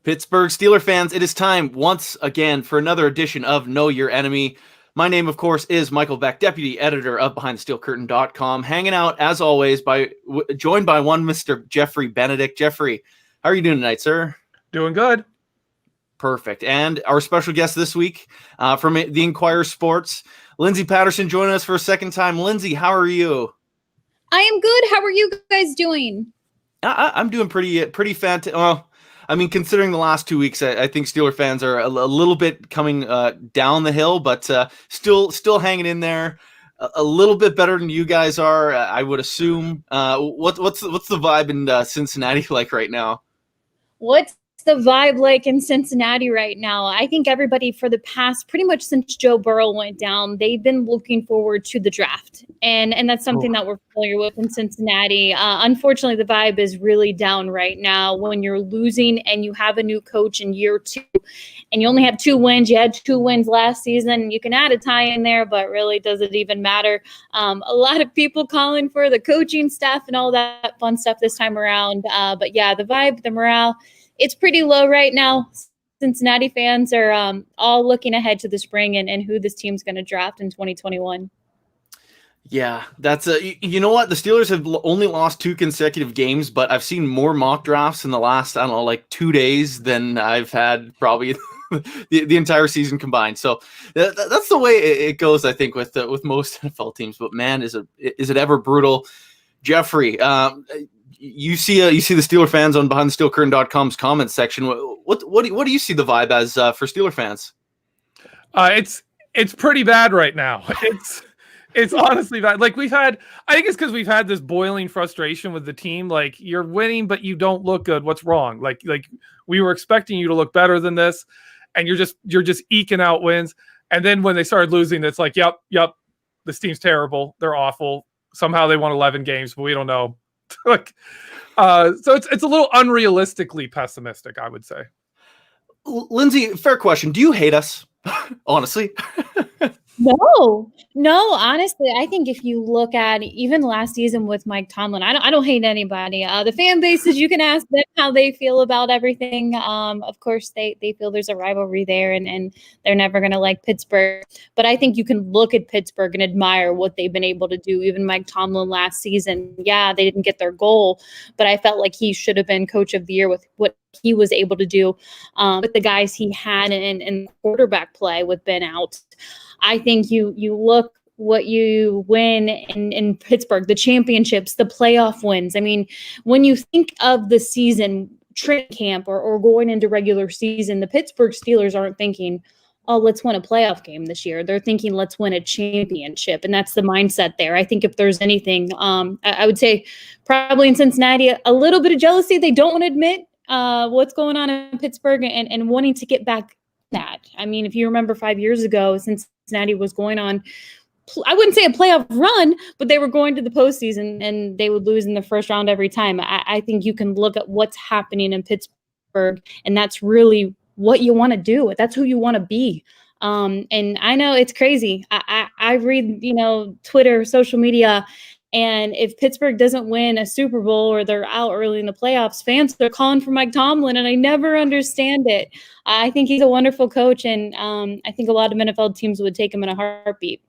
Pittsburgh Steelers fans, it is time once again for another edition of Know Your Enemy. My name, of course, is Michael Beck, deputy editor of BehindTheSteelCurtain.com, hanging out, as always, joined by one Mr. Geoffrey Benedict. Geoffrey, how are you doing tonight, sir? Doing good. Perfect. And our special guest this week from the Inquirer Sports, Lindsay Patterson, joining us for a second time. Lindsay, how are you? I am good. How are you guys doing? I'm doing pretty fantastic. Well, I mean, considering the last 2 weeks, I think Steeler fans are a little bit coming down the hill, but still hanging in there. A little bit better than you guys are, I would assume. What's the vibe in Cincinnati like right now? What's the vibe like in Cincinnati right now? I think everybody for the past, pretty much since Joe Burrow went down, they've been looking forward to the draft. And that's something that we're familiar with in Cincinnati. Unfortunately, the vibe is really down right now when you're losing and you have a new coach in year 2 and you only have 2 wins. You had 2 wins last season. You can add a tie in there, but really does it even matter? A lot of people calling for the coaching staff and all that fun stuff this time around. But yeah, the vibe, the morale, it's pretty low right now. Cincinnati fans are all looking ahead to the spring and who this team's going to draft in 2021. Yeah, that's you know what? The Steelers have only lost 2 consecutive games, but I've seen more mock drafts in the last, 2 days than I've had probably the entire season combined. So that's the way it goes, I think, with most NFL teams. But man, is it ever brutal? Geoffrey, you see the Steeler fans on BehindTheSteelCurtain.com's comments section. What do you see the vibe as for Steeler fans? It's pretty bad right now. It's honestly bad. Like I think it's because we've had this boiling frustration with the team. Like, you're winning, but you don't look good. What's wrong? Like we were expecting you to look better than this, and you're just eking out wins. And then when they started losing, it's like, yep, this team's terrible. They're awful. Somehow they won 11 games, but we don't know. So it's a little unrealistically pessimistic, I would say. Lindsay, fair question. Do you hate us? Honestly. No, honestly, I think if you look at even last season with Mike Tomlin, I don't hate anybody. The fan bases, you can ask them how they feel about everything. Of course, they feel there's a rivalry there and they're never going to like Pittsburgh. But I think you can look at Pittsburgh and admire what they've been able to do. Even Mike Tomlin last season, yeah, they didn't get their goal, but I felt like he should have been coach of the year with what he was able to do with the guys he had in quarterback play with Ben out. I think you look what you win in Pittsburgh, the championships, the playoff wins. I mean, when you think of the season, training camp or going into regular season, the Pittsburgh Steelers aren't thinking, oh, let's win a playoff game this year. They're thinking, let's win a championship. And that's the mindset there. I think if there's anything, I would say probably in Cincinnati, a little bit of jealousy. They don't want to admit what's going on in Pittsburgh and wanting to get back that. I mean, if you remember 5 years ago, Cincinnati was going on, I wouldn't say a playoff run, but they were going to the postseason and they would lose in the first round every time. I think you can look at what's happening in Pittsburgh, and that's really what you want to do. That's who you want to be. And I know it's crazy. I read, Twitter, social media, and if Pittsburgh doesn't win a Super Bowl or they're out early in the playoffs, fans are calling for Mike Tomlin, and I never understand it. I think he's a wonderful coach, and I think a lot of NFL teams would take him in a heartbeat.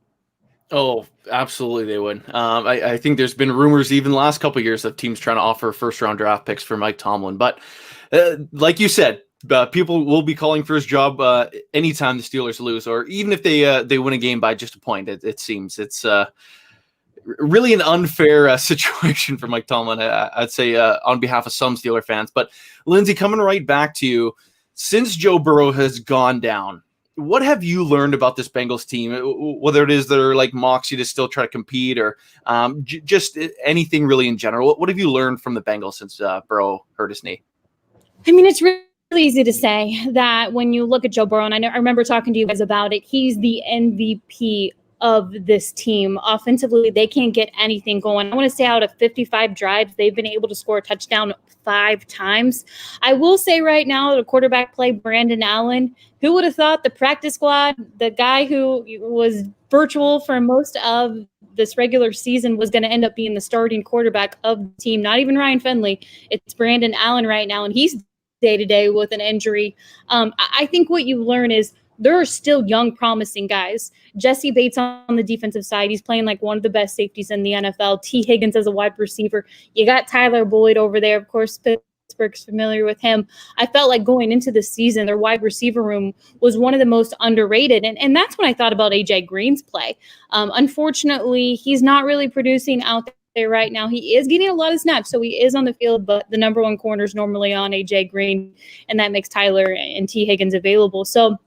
Oh, absolutely they would. I think there's been rumors even the last couple of years of teams trying to offer first-round draft picks for Mike Tomlin. But like you said, people will be calling for his job anytime the Steelers lose, or even if they win a game by just a point. It seems it's really an unfair situation for Mike Tomlin, I'd say, on behalf of some Steeler fans. But Lindsay, coming right back to you, since Joe Burrow has gone down, what have you learned about this Bengals team? Whether it is they're like moxie to still try to compete, or just anything really in general. What have you learned from the Bengals since Burrow hurt his knee? I mean, it's really easy to say that when you look at Joe Burrow, and I remember talking to you guys about it, he's the MVP of this team. Offensively, they can't get anything going. I want to say out of 55 drives, they've been able to score a touchdown 5 times. I will say right now, the quarterback play, Brandon Allen, who would have thought the practice squad, the guy who was virtual for most of this regular season, was going to end up being the starting quarterback of the team. Not even Ryan Finley. It's Brandon Allen right now, and he's day-to-day with an injury. I think what you learn is there are still young, promising guys. Jesse Bates on the defensive side, he's playing like one of the best safeties in the NFL. T. Higgins as a wide receiver. You got Tyler Boyd over there, of course. Pittsburgh's familiar with him. I felt like going into the season, their wide receiver room was one of the most underrated. And that's when I thought about AJ Green's play. Unfortunately, he's not really producing out there right now. He is getting a lot of snaps, so he is on the field, but the number one corner is normally on AJ Green, and that makes Tyler and T. Higgins available. So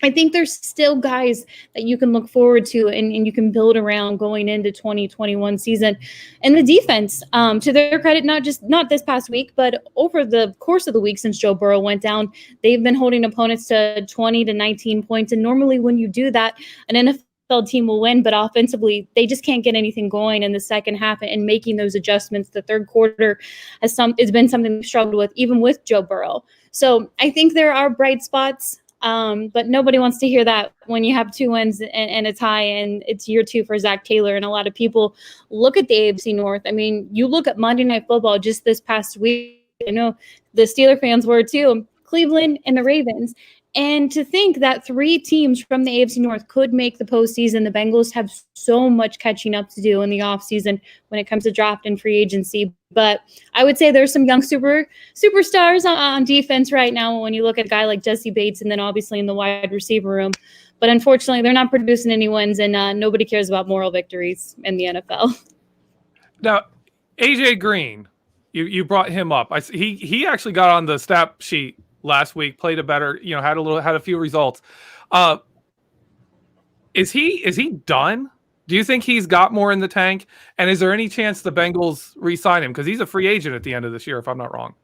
I think there's still guys that you can look forward to and you can build around going into 2021 season. And the defense, to their credit, not this past week, but over the course of the week since Joe Burrow went down, they've been holding opponents to 20 to 19 points. And normally when you do that, an NFL team will win, but offensively, they just can't get anything going in the second half, and making those adjustments. The third quarter has been something we've struggled with, even with Joe Burrow. So I think there are bright spots. But nobody wants to hear that when you have 2 wins and a tie, and it's year 2 for Zach Taylor. And a lot of people look at the AFC North. I mean, you look at Monday Night Football just this past week. I know the Steeler fans were too. Cleveland and the Ravens. And to think that 3 teams from the AFC North could make the postseason, the Bengals have so much catching up to do in the offseason when it comes to draft and free agency. But I would say there's some young superstars on defense right now when you look at a guy like Jesse Bates, and then obviously in the wide receiver room. But unfortunately, they're not producing any wins, and nobody cares about moral victories in the NFL. Now, AJ Green, you brought him up. He actually got on the stat sheet last week, played a better, had a few results. Is he done? Do you think he's got more in the tank? And is there any chance the Bengals re-sign him? Because he's a free agent at the end of this year, if I'm not wrong.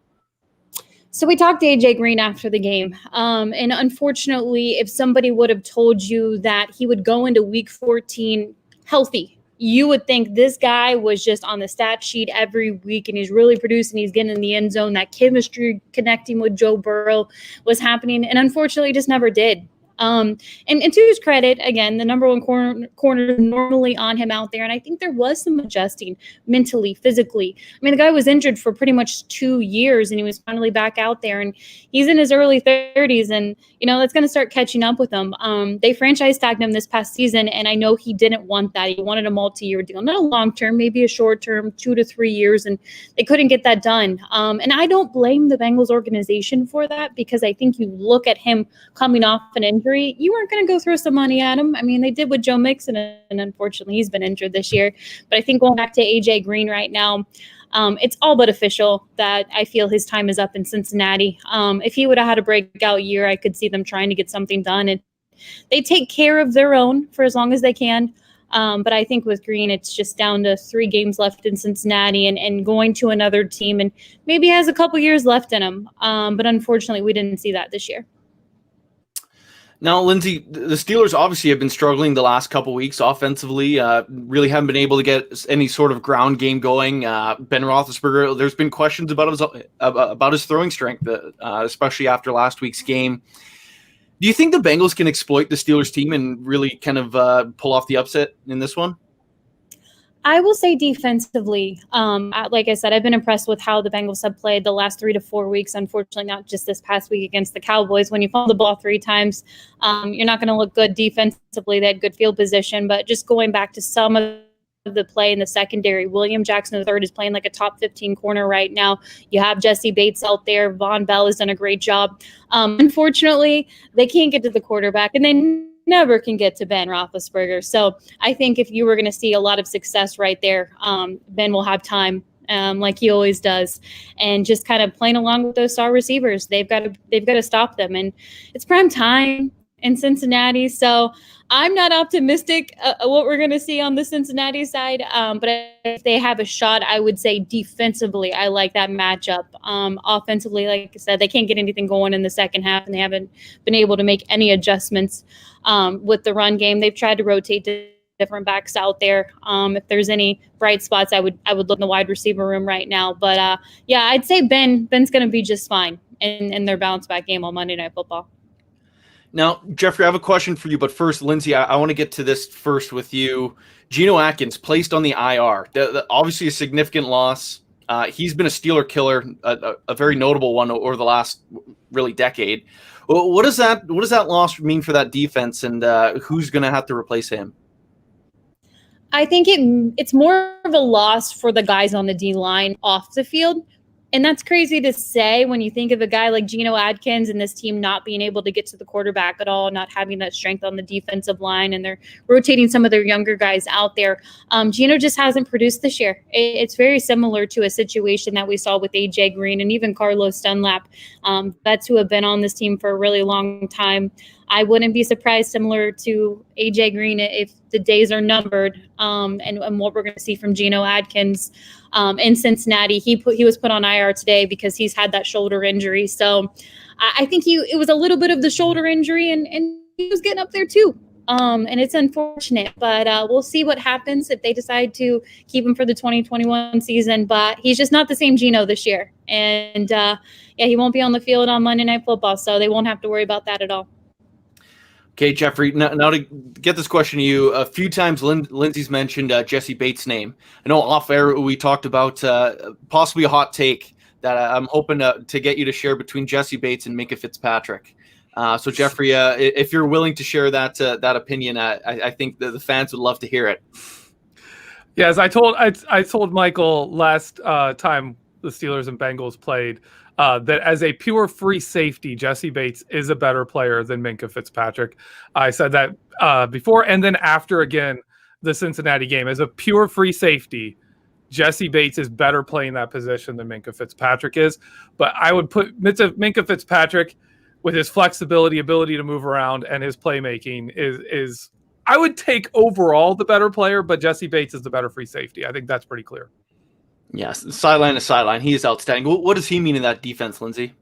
So we talked to AJ Green after the game. And unfortunately, if somebody would have told you that he would go into week 14 healthy, you would think this guy was just on the stat sheet every week and he's really producing. He's getting in the end zone. That chemistry connecting with Joe Burrow was happening. And unfortunately, just never did. And to his credit, again, the number one corner normally on him out there. And I think there was some adjusting mentally, physically. I mean, the guy was injured for pretty much 2 years and he was finally back out there, and he's in his early 30s, and, that's going to start catching up with him. They franchise tagged him this past season, and I know he didn't want that. He wanted a multi-year deal, not a long-term, maybe a short-term, 2 to 3 years, and they couldn't get that done. And I don't blame the Bengals organization for that, because I think you look at him coming off an injury, you weren't going to go throw some money at him. I mean, they did with Joe Mixon, and unfortunately he's been injured this year. But I think going back to AJ Green right now, it's all but official that I feel his time is up in Cincinnati. If he would have had a breakout year, I could see them trying to get something done. And they take care of their own for as long as they can. But I think with Green, it's just down to 3 games left in Cincinnati and going to another team, and maybe has a couple years left in him. But unfortunately, we didn't see that this year. Now, Lindsay, the Steelers obviously have been struggling the last couple weeks offensively. Really haven't been able to get any sort of ground game going. Ben Roethlisberger, there's been questions about his throwing strength, especially after last week's game. Do you think the Bengals can exploit the Steelers team and really kind of pull off the upset in this one? I will say defensively, like I said, I've been impressed with how the Bengals have played the last 3 to 4 weeks. Unfortunately, not just this past week against the Cowboys. When you fumble the ball 3 times, you're not going to look good defensively. They had good field position, but just going back to some of the play in the secondary, William Jackson III is playing like a top 15 corner right now. You have Jesse Bates out there. Von Bell has done a great job. Unfortunately, they can't get to the quarterback, and they never can get to Ben Roethlisberger. So I think if you were going to see a lot of success right there, Ben will have time, like he always does, and just kind of playing along with those star receivers. They've got to stop them, and it's prime time in Cincinnati. So I'm not optimistic what we're going to see on the Cincinnati side, but if they have a shot, I would say defensively, I like that matchup. Offensively, like I said, they can't get anything going in the second half, and they haven't been able to make any adjustments with the run game. They've tried to rotate to different backs out there. If there's any bright spots, I would look in the wide receiver room right now. But yeah, I'd say Ben's going to be just fine in their bounce back game on Monday Night Football. Now, Geoffrey, I have a question for you, but first, Lindsay, I want to get to this first with you. Geno Atkins placed on the IR. Obviously a significant loss. He's been a Steeler killer, a very notable one over the last really decade. What does that loss mean for that defense, and who's going to have to replace him? I think it's more of a loss for the guys on the D-line off the field. And that's crazy to say when you think of a guy like Geno Atkins and this team not being able to get to the quarterback at all, not having that strength on the defensive line, and they're rotating some of their younger guys out there. Geno just hasn't produced this year. It's very similar to a situation that we saw with A.J. Green and even Carlos Dunlap. Vets who have been on this team for a really long time. I wouldn't be surprised, similar to A.J. Green, if the days are numbered, and what we're going to see from Geno Atkins in Cincinnati. He was put on IR today because he's had that shoulder injury. So I think it was a little bit of the shoulder injury, and he was getting up there too. And it's unfortunate, but we'll see what happens if they decide to keep him for the 2021 season. But he's just not the same Geno this year. And he won't be on the field on Monday Night Football, so they won't have to worry about that at all. Okay, Geoffrey, now to get this question to you, a few times Lindsay's mentioned Jesse Bates' name. I know off air we talked about possibly a hot take that I'm hoping to get you to share between Jesse Bates and Minkah Fitzpatrick. So, Geoffrey, if you're willing to share that opinion, I think the fans would love to hear it. Yes, I told Michael last time the Steelers and Bengals played that as a pure free safety, Jesse Bates is a better player than Minkah Fitzpatrick. I said that before and then after, again, the Cincinnati game. As a pure free safety, Jesse Bates is better playing that position than Minkah Fitzpatrick is. But I would put Minkah Fitzpatrick with his flexibility, ability to move around, and his playmaking is I would take overall the better player, but Jesse Bates is the better free safety. I think that's pretty clear. Yes, sideline to sideline. He is outstanding. What does he mean in that defense, Lindsay?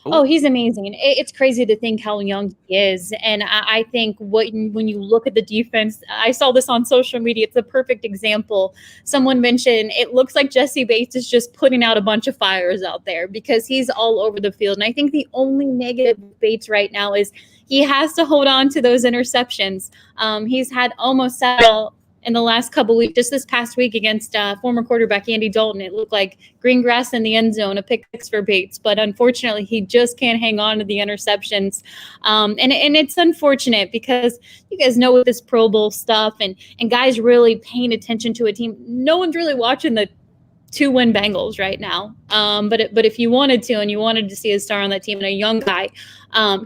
Oh, he's amazing. It's crazy to think how young he is. And I think when you look at the defense, I saw this on social media. It's a perfect example. Someone mentioned it looks like Jesse Bates is just putting out a bunch of fires out there because he's all over the field. And I think the only negative with Bates right now is he has to hold on to those interceptions. He's had almost several in the last couple of weeks, just this past week against former quarterback Andy Dalton. It looked like green grass in the end zone, a pick six for Bates. But unfortunately, he just can't hang on to the interceptions. And it's unfortunate because you guys know with this Pro Bowl stuff and guys really paying attention to a team, no one's really watching the 2-win Bengals right now. But if you wanted to and you wanted to see a star on that team and a young guy,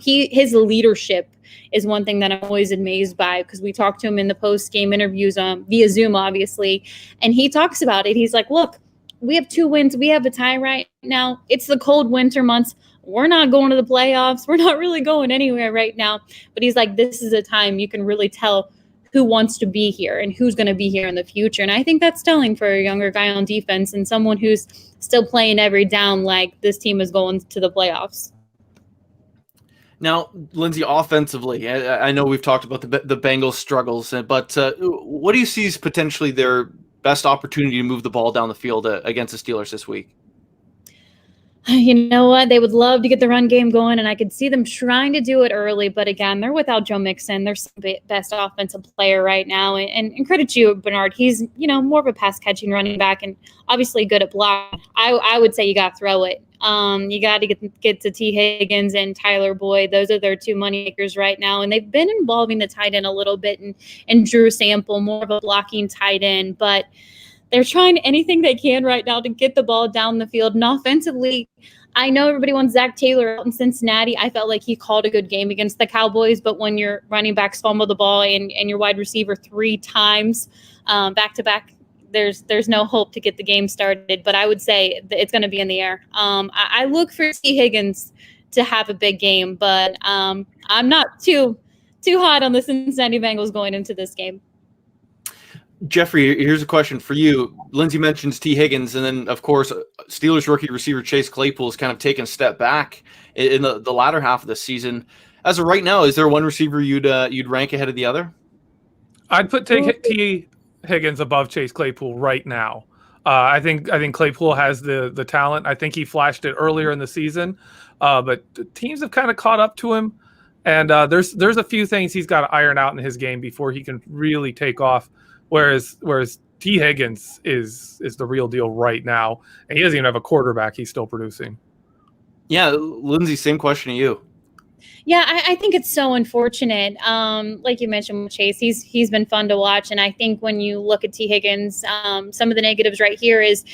his leadership is one thing that I'm always amazed by because we talked to him in the post-game interviews via Zoom, obviously, and he talks about it. He's like, look, we have 2 wins. We have a tie right now. It's the cold winter months. We're not going to the playoffs. We're not really going anywhere right now. But he's like, this is a time you can really tell who wants to be here and who's going to be here in the future. And I think that's telling for a younger guy on defense and someone who's still playing every down like this team is going to the playoffs. Now, Lindsay, offensively, I know we've talked about the Bengals' struggles, but what do you see as potentially their best opportunity to move the ball down the field against the Steelers this week? You know what? They would love to get the run game going, and I could see them trying to do it early. But again, they're without Joe Mixon. They're the best offensive player right now. And credit to you, Bernard. He's, more of a pass-catching running back and obviously good at block. I would say you got to throw it. You got to get to T. Higgins and Tyler Boyd. Those are their 2 money makers right now. And they've been involving the tight end a little bit and Drew Sample, more of a blocking tight end. But they're trying anything they can right now to get the ball down the field. And offensively, I know everybody wants Zach Taylor out in Cincinnati. I felt like he called a good game against the Cowboys, but when your running backs fumble the ball and your wide receiver 3 times back-to-back, there's no hope to get the game started. But I would say that it's going to be in the air. I look for T. Higgins to have a big game, but I'm not too hot on the Cincinnati Bengals going into this game. Geoffrey, here's a question for you. Lindsay mentions T. Higgins, and then, of course, Steelers rookie receiver Chase Claypool has kind of taken a step back in the latter half of the season. As of right now, is there one receiver you'd rank ahead of the other? I'd put T. Higgins above Chase Claypool right now. I think Claypool has the talent. I think he flashed it earlier in the season, but the teams have kind of caught up to him, and there's a few things he's got to iron out in his game before he can really take off. Whereas T. Higgins is the real deal right now, and he doesn't even have a quarterback. He's still producing. Yeah, Lindsay, same question to you. Yeah, I think it's so unfortunate. Like you mentioned with Chase, he's been fun to watch, and I think when you look at T. Higgins, some of the negatives right here is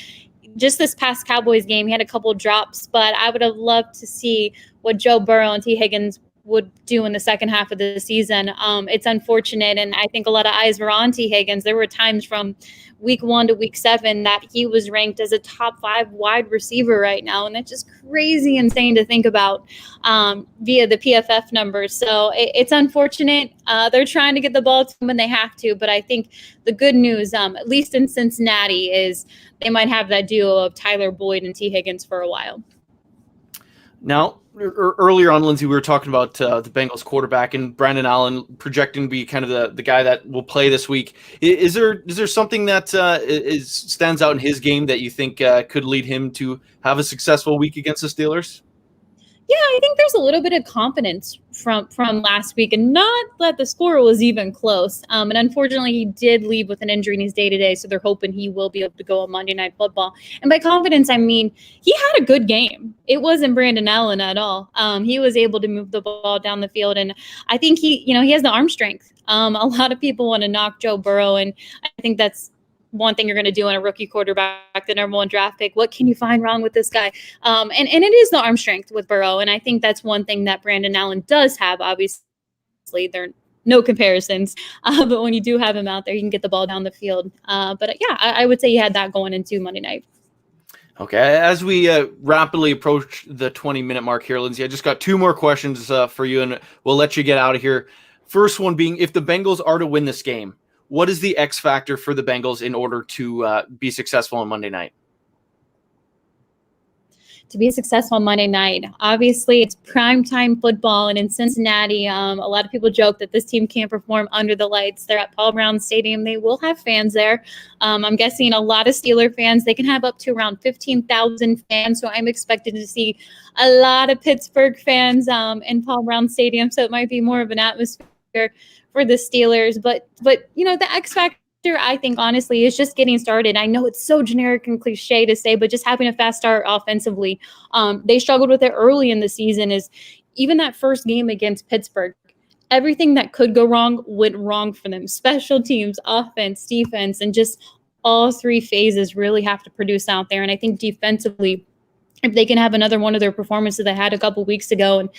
just this past Cowboys game, he had a couple drops, but I would have loved to see what Joe Burrow and T. Higgins would do in the second half of the season. It's unfortunate, and I think a lot of eyes were on T. Higgins. There were times from week 1 to week 7 that he was ranked as a top 5 wide receiver right now, and that's just crazy insane to think about via the PFF numbers. So it's unfortunate. They're trying to get the ball to him when they have to, but I think the good news, at least in Cincinnati, is they might have that duo of Tyler Boyd and T. Higgins for a while. Now, earlier on, Lindsay, we were talking about the Bengals quarterback and Brandon Allen projecting to be kind of the guy that will play this week. Is there something that stands out in his game that you think could lead him to have a successful week against the Steelers? Yeah, I think there's a little bit of confidence from last week, and not that the score was even close. And unfortunately, he did leave with an injury in his day-to-day, so they're hoping he will be able to go on Monday Night Football. And by confidence, I mean he had a good game. It wasn't Brandon Allen at all. He was able to move the ball down the field, and I think he has the arm strength. A lot of people want to knock Joe Burrow, and I think that's one thing you're going to do on a rookie quarterback, the number 1 draft pick. What can you find wrong with this guy? And it is the arm strength with Burrow. And I think that's one thing that Brandon Allen does have. Obviously, there are no comparisons. But when you do have him out there, you can get the ball down the field. But yeah, I would say you had that going into Monday night. Okay, as we rapidly approach the 20-minute mark here, Lindsay, I just got 2 more questions for you, and we'll let you get out of here. First one being, if the Bengals are to win this game, what is the X factor for the Bengals in order to be successful on Monday night? To be successful on Monday night, obviously it's primetime football, and in Cincinnati, a lot of people joke that this team can't perform under the lights. They're at Paul Brown Stadium. They will have fans there. I'm guessing a lot of Steeler fans. They can have up to around 15,000 fans, so I'm expected to see a lot of Pittsburgh fans in Paul Brown Stadium, so it might be more of an atmosphere for the Steelers, but the X factor, I think, honestly, is just getting started. I know it's so generic and cliche to say, but just having a fast start offensively. They struggled with it early in the season. Is even that first game against Pittsburgh, everything that could go wrong went wrong for them. Special teams, offense, defense, and just all 3 phases really have to produce out there. And I think defensively, if they can have another one of their performances they had a couple weeks ago, and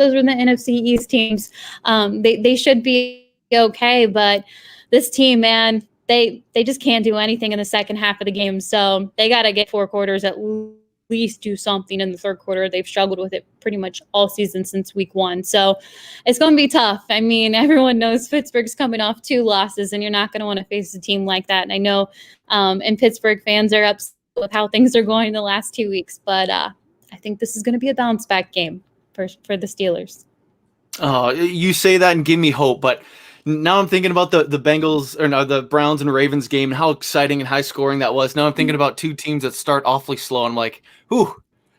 those were the NFC East teams, they should be okay. But this team, man, they just can't do anything in the second half of the game. So they got to get 4 quarters at least, do something in the third quarter. They've struggled with it pretty much all season since week 1. So it's going to be tough. I mean, everyone knows Pittsburgh's coming off 2 losses, and you're not going to want to face a team like that. And I know and Pittsburgh fans are upset with how things are going the last 2 weeks, but I think this is going to be a bounce back game for the Steelers. Oh, you say that and give me hope, but now I'm thinking about the Bengals, or no, the Browns and Ravens game, and how exciting and high scoring that was. Now I'm thinking about 2 teams that start awfully slow. I'm like, we're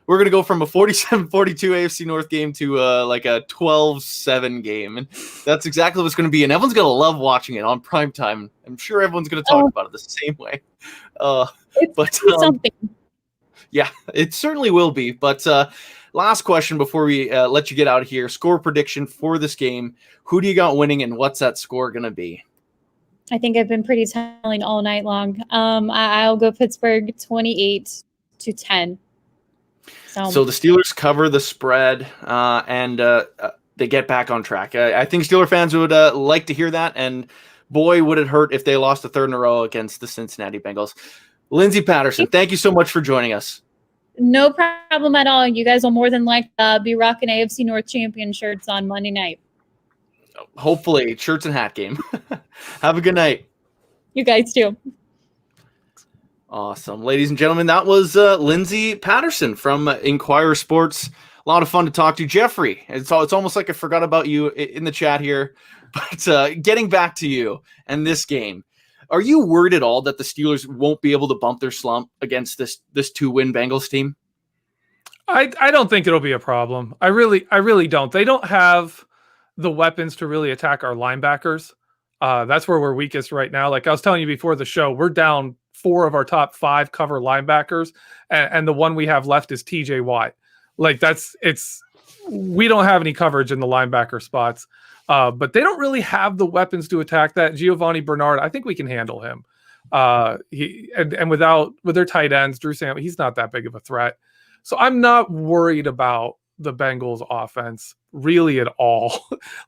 going to go from a 47-42 AFC North game to like a 12-7 game. And that's exactly what it's going to be. And everyone's going to love watching it on primetime. I'm sure everyone's going to talk about it the same way. But something. Yeah, it certainly will be. But last question before we let you get out of here. Score prediction for this game. Who do you got winning, and what's that score going to be? I think I've been pretty telling all night long. I'll go Pittsburgh 28-10. So the Steelers cover the spread and they get back on track. I think Steeler fans would like to hear that, and boy, would it hurt if they lost a 3rd in a row against the Cincinnati Bengals. Lindsay Patterson, thank you so much for joining us. No problem at all. You guys will more than be rocking AFC North champion shirts on Monday night. Hopefully, shirts and hat game. Have a good night. You guys too. Awesome. Ladies and gentlemen, that was Lindsay Patterson from Inquirer Sports. A lot of fun to talk to. Geoffrey, it's almost like I forgot about you in the chat here. But getting back to you and this game, are you worried at all that the Steelers won't be able to bump their slump against this 2-win Bengals team? I don't think it'll be a problem. I really don't. They don't have the weapons to really attack our linebackers. That's where we're weakest right now. Like I was telling you before the show, we're down 4 of our top 5 cover linebackers, and the one we have left is TJ Watt. Like we don't have any coverage in the linebacker spots, but they don't really have the weapons to attack that. Giovanni Bernard, I think we can handle him. With their tight ends, Drew Sam, he's not that big of a threat. So I'm not worried about the Bengals offense really at all.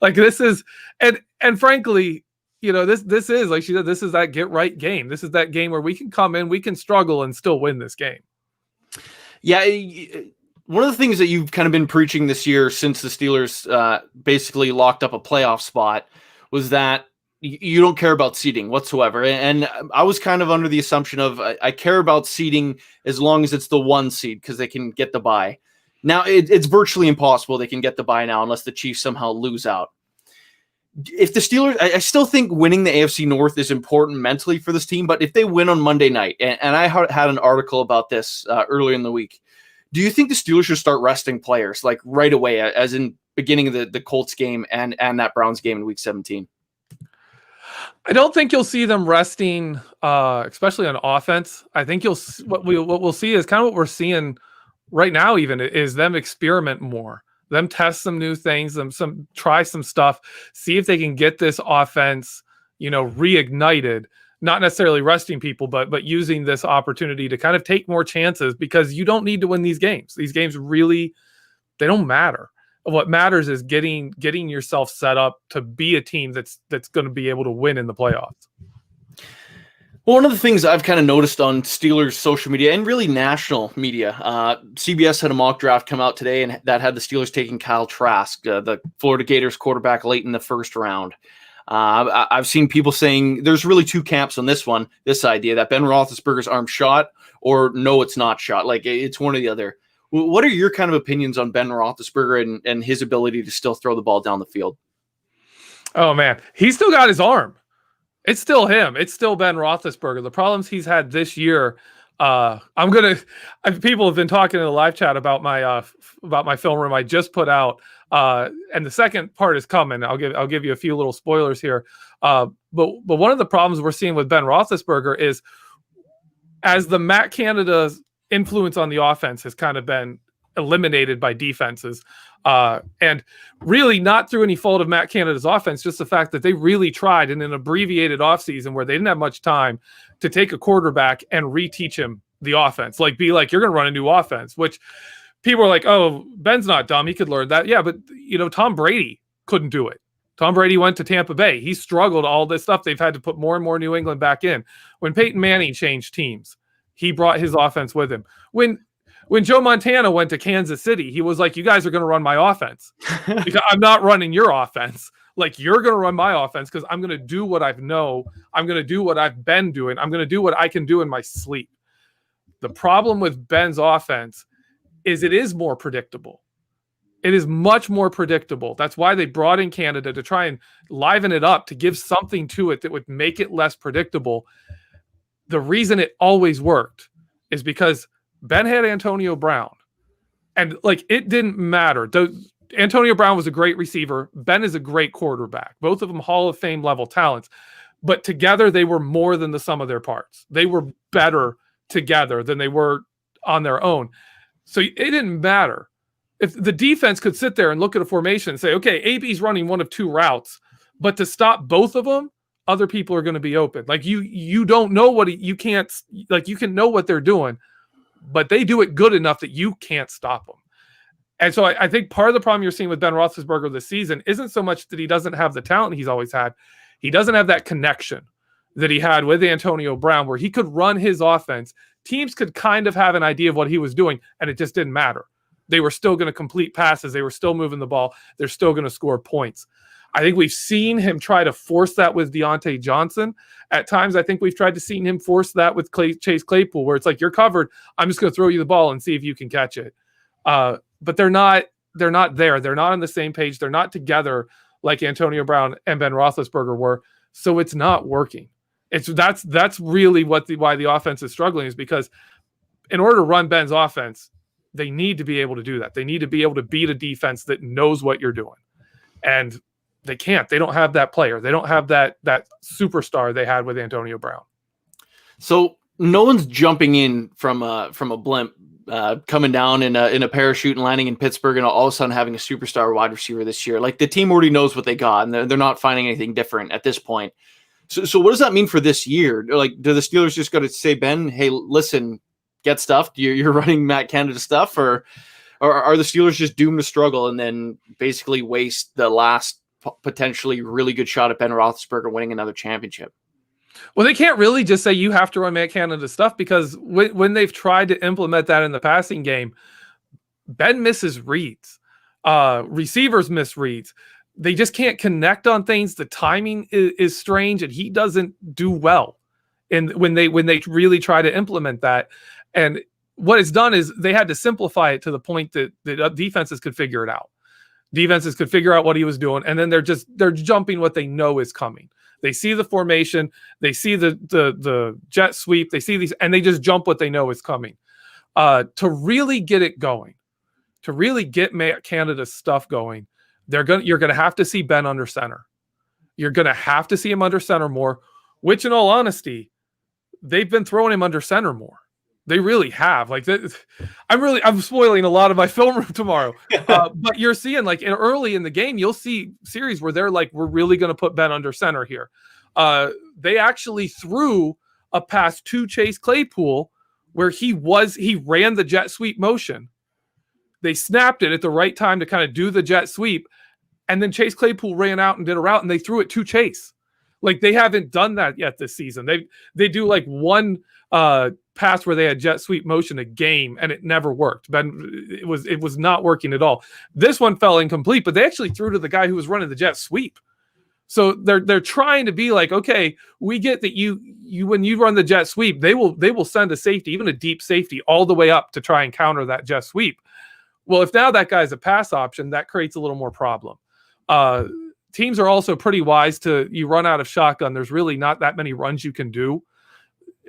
Like this is, and frankly, this is, like she said, this is that get right game. This is that game where we can come in, we can struggle and still win this game. Yeah. One of the things that you've kind of been preaching this year since the Steelers basically locked up a playoff spot was that you don't care about seeding whatsoever. And I was kind of under the assumption of I care about seeding as long as it's the 1 seed because they can get the bye. Now it's virtually impossible they can get the bye now unless the Chiefs somehow lose out. If the Steelers, I still think winning the AFC North is important mentally for this team, but if they win on Monday night, and I had an article about this earlier in the week, do you think the Steelers should start resting players like right away, as in beginning of the Colts game and that Browns game in Week 17? I don't think you'll see them resting, especially on offense. I think what we'll see is kind of what we're seeing right now. Even is them experiment more. Them test some new things, try some stuff, see if they can get this offense, reignited, not necessarily resting people, but using this opportunity to kind of take more chances because you don't need to win these games. These games really, they don't matter. What matters is getting yourself set up to be a team that's going to be able to win in the playoffs. Well, one of the things I've kind of noticed on Steelers social media and really national media, CBS had a mock draft come out today, and that had the Steelers taking Kyle Trask, the Florida Gators quarterback, late in the first round. I've seen people saying there's really 2 camps on this one, this idea that Ben Roethlisberger's arm shot or no, it's not shot. Like it's one or the other. What are your kind of opinions on Ben Roethlisberger and his ability to still throw the ball down the field? Oh, man, he's still got his arm. It's still him. It's still Ben Roethlisberger. The problems he's had this year. People have been talking in the live chat about my film room I just put out, and the second part is coming. I'll give you a few little spoilers here. But one of the problems we're seeing with Ben Roethlisberger is as the Matt Canada's influence on the offense has kind of been eliminated by defenses. And really not through any fault of Matt Canada's offense, just the fact that they really tried in an abbreviated offseason where they didn't have much time to take a quarterback and reteach him the offense. Like, be like, you're going to run a new offense, which people are like, oh, Ben's not dumb. He could learn that. Yeah, but, Tom Brady couldn't do it. Tom Brady went to Tampa Bay. He struggled all this stuff. They've had to put more and more New England back in. When Peyton Manning changed teams, he brought his offense with him. When Joe Montana went to Kansas City, he was like, you guys are going to run my offense. Because I'm not running your offense. Like, you're going to run my offense because I'm going to do what I know. I'm going to do what I've been doing. I'm going to do what I can do in my sleep. The problem with Ben's offense is it is more predictable. It is much more predictable. That's why they brought in Canada to try and liven it up, to give something to it that would make it less predictable. The reason it always worked is because Ben had Antonio Brown, and like it didn't matter. Antonio Brown was a great receiver. Ben is a great quarterback. Both of them Hall of Fame level talents, but together they were more than the sum of their parts. They were better together than they were on their own. So it didn't matter. If the defense could sit there and look at a formation and say, okay, AB's running one of 2 routes, but to stop both of them, other people are going to be open. Like you don't know you can know what they're doing, but they do it good enough that you can't stop them. And so I think part of the problem you're seeing with Ben Roethlisberger this season isn't so much that he doesn't have the talent he's always had. He doesn't have that connection that he had with Antonio Brown where he could run his offense. Teams could kind of have an idea of what he was doing, and it just didn't matter. They were still going to complete passes. They were still moving the ball. They're still going to score points. I think we've seen him try to force that with Deontay Johnson. At times, I think we've tried to see him force that with Chase Claypool, where it's like, you're covered. I'm just going to throw you the ball and see if you can catch it. But they're not there. They're not on the same page. They're not together like Antonio Brown and Ben Roethlisberger were. So it's not working. That's really why the offense is struggling, is because in order to run Ben's offense, they need to be able to do that. They need to be able to beat a defense that knows what you're doing. And They can't. They don't have that player. They don't have that superstar they had with Antonio Brown. So no one's jumping in from a blimp, coming down in a parachute and landing in Pittsburgh, and all of a sudden having a superstar wide receiver this year. Like, the team already knows what they got, and they're not finding anything different at this point. So what does that mean for this year? Like, do the Steelers just got to say, Ben, hey, listen, get stuffed? You're running Matt Canada stuff, or are the Steelers just doomed to struggle and then basically waste the last potentially really good shot at Ben Roethlisberger winning another championship? Well, they can't really just say you have to run Matt Canada stuff, because when they've tried to implement that in the passing game, Ben misses reads, receivers miss reads. They just can't connect on things. The timing is strange, and he doesn't do well. And when they really try to implement that, and what it's done is they had to simplify it to the point that the defenses could figure it out. Defenses could figure out what he was doing, and then they're jumping what they know is coming. They see the formation, they see the jet sweep, they see these, and they just jump what they know is coming. To really get it going, to really get Matt Canada's stuff going, you're gonna have to see Ben under center. You're gonna have to see him under center more, which, in all honesty, they've been throwing him under center more. They really have. Like, I'm spoiling a lot of my film room tomorrow. But you're seeing, like, early in the game, you'll see series where they're like, we're really going to put Ben under center here. They actually threw a pass to Chase Claypool where he ran the jet sweep motion. They snapped it at the right time to kind of do the jet sweep. And then Chase Claypool ran out and did a route, and they threw it to Chase. Like, they haven't done that yet this season. They do like one pass where they had jet sweep motion a game, and it never worked. It was not working at all. This one fell incomplete, but they actually threw to the guy who was running the jet sweep. So they're trying to be like, okay, we get that you when you run the jet sweep, they will send a safety, even a deep safety, all the way up to try and counter that jet sweep. Well, if now that guy's a pass option, that creates a little more problem. Teams are also pretty wise you run out of shotgun. There's really not that many runs you can do.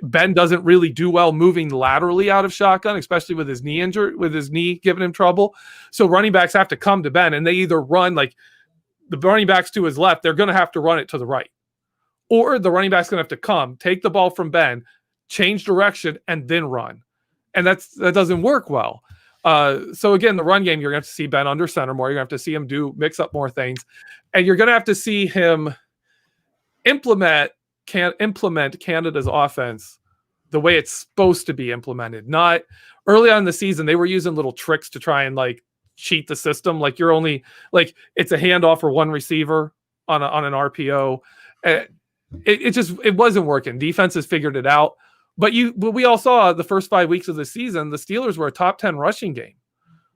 Ben doesn't really do well moving laterally out of shotgun, especially with his knee giving him trouble. So running backs have to come to Ben, and they either run, like the running backs to his left, they're going to have to run it to the right. Or the running back's going to have to come, take the ball from Ben, change direction, and then run. And that doesn't work well. So again, the run game, you're going to have to see Ben under center more. You're going to have to see him mix up more things. And you're going to have to see him implement Canada's offense the way it's supposed to be implemented. Not early on in the season, they were using little tricks to try and like cheat the system. Like, you're only like, it's a handoff for one receiver on an RPO. It wasn't working. Defenses figured it out. But we all saw the first 5 weeks of the season, the Steelers were a top 10 rushing game.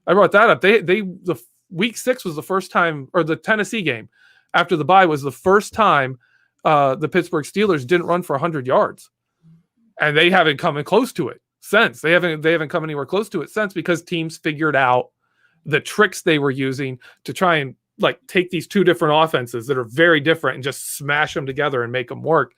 I brought that up. The week 6 was the first time, or the Tennessee game after the bye was the first time the Pittsburgh Steelers didn't run for 100 yards. And they haven't come close to it since. They haven't come anywhere close to it since, because teams figured out the tricks they were using to try and like take these two different offenses that are very different and just smash them together and make them work.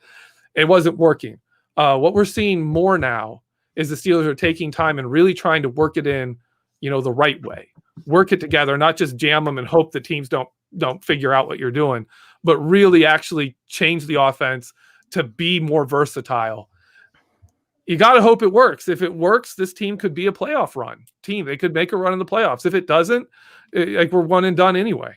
It wasn't working. What we're seeing more now is the Steelers are taking time and really trying to work it in, the right way. Work it together, not just jam them and hope that teams don't figure out what you're doing, but really actually change the offense to be more versatile. You got to hope it works. If it works, this team could be a playoff run team. They could make a run in the playoffs. If it doesn't, like, we're one and done anyway.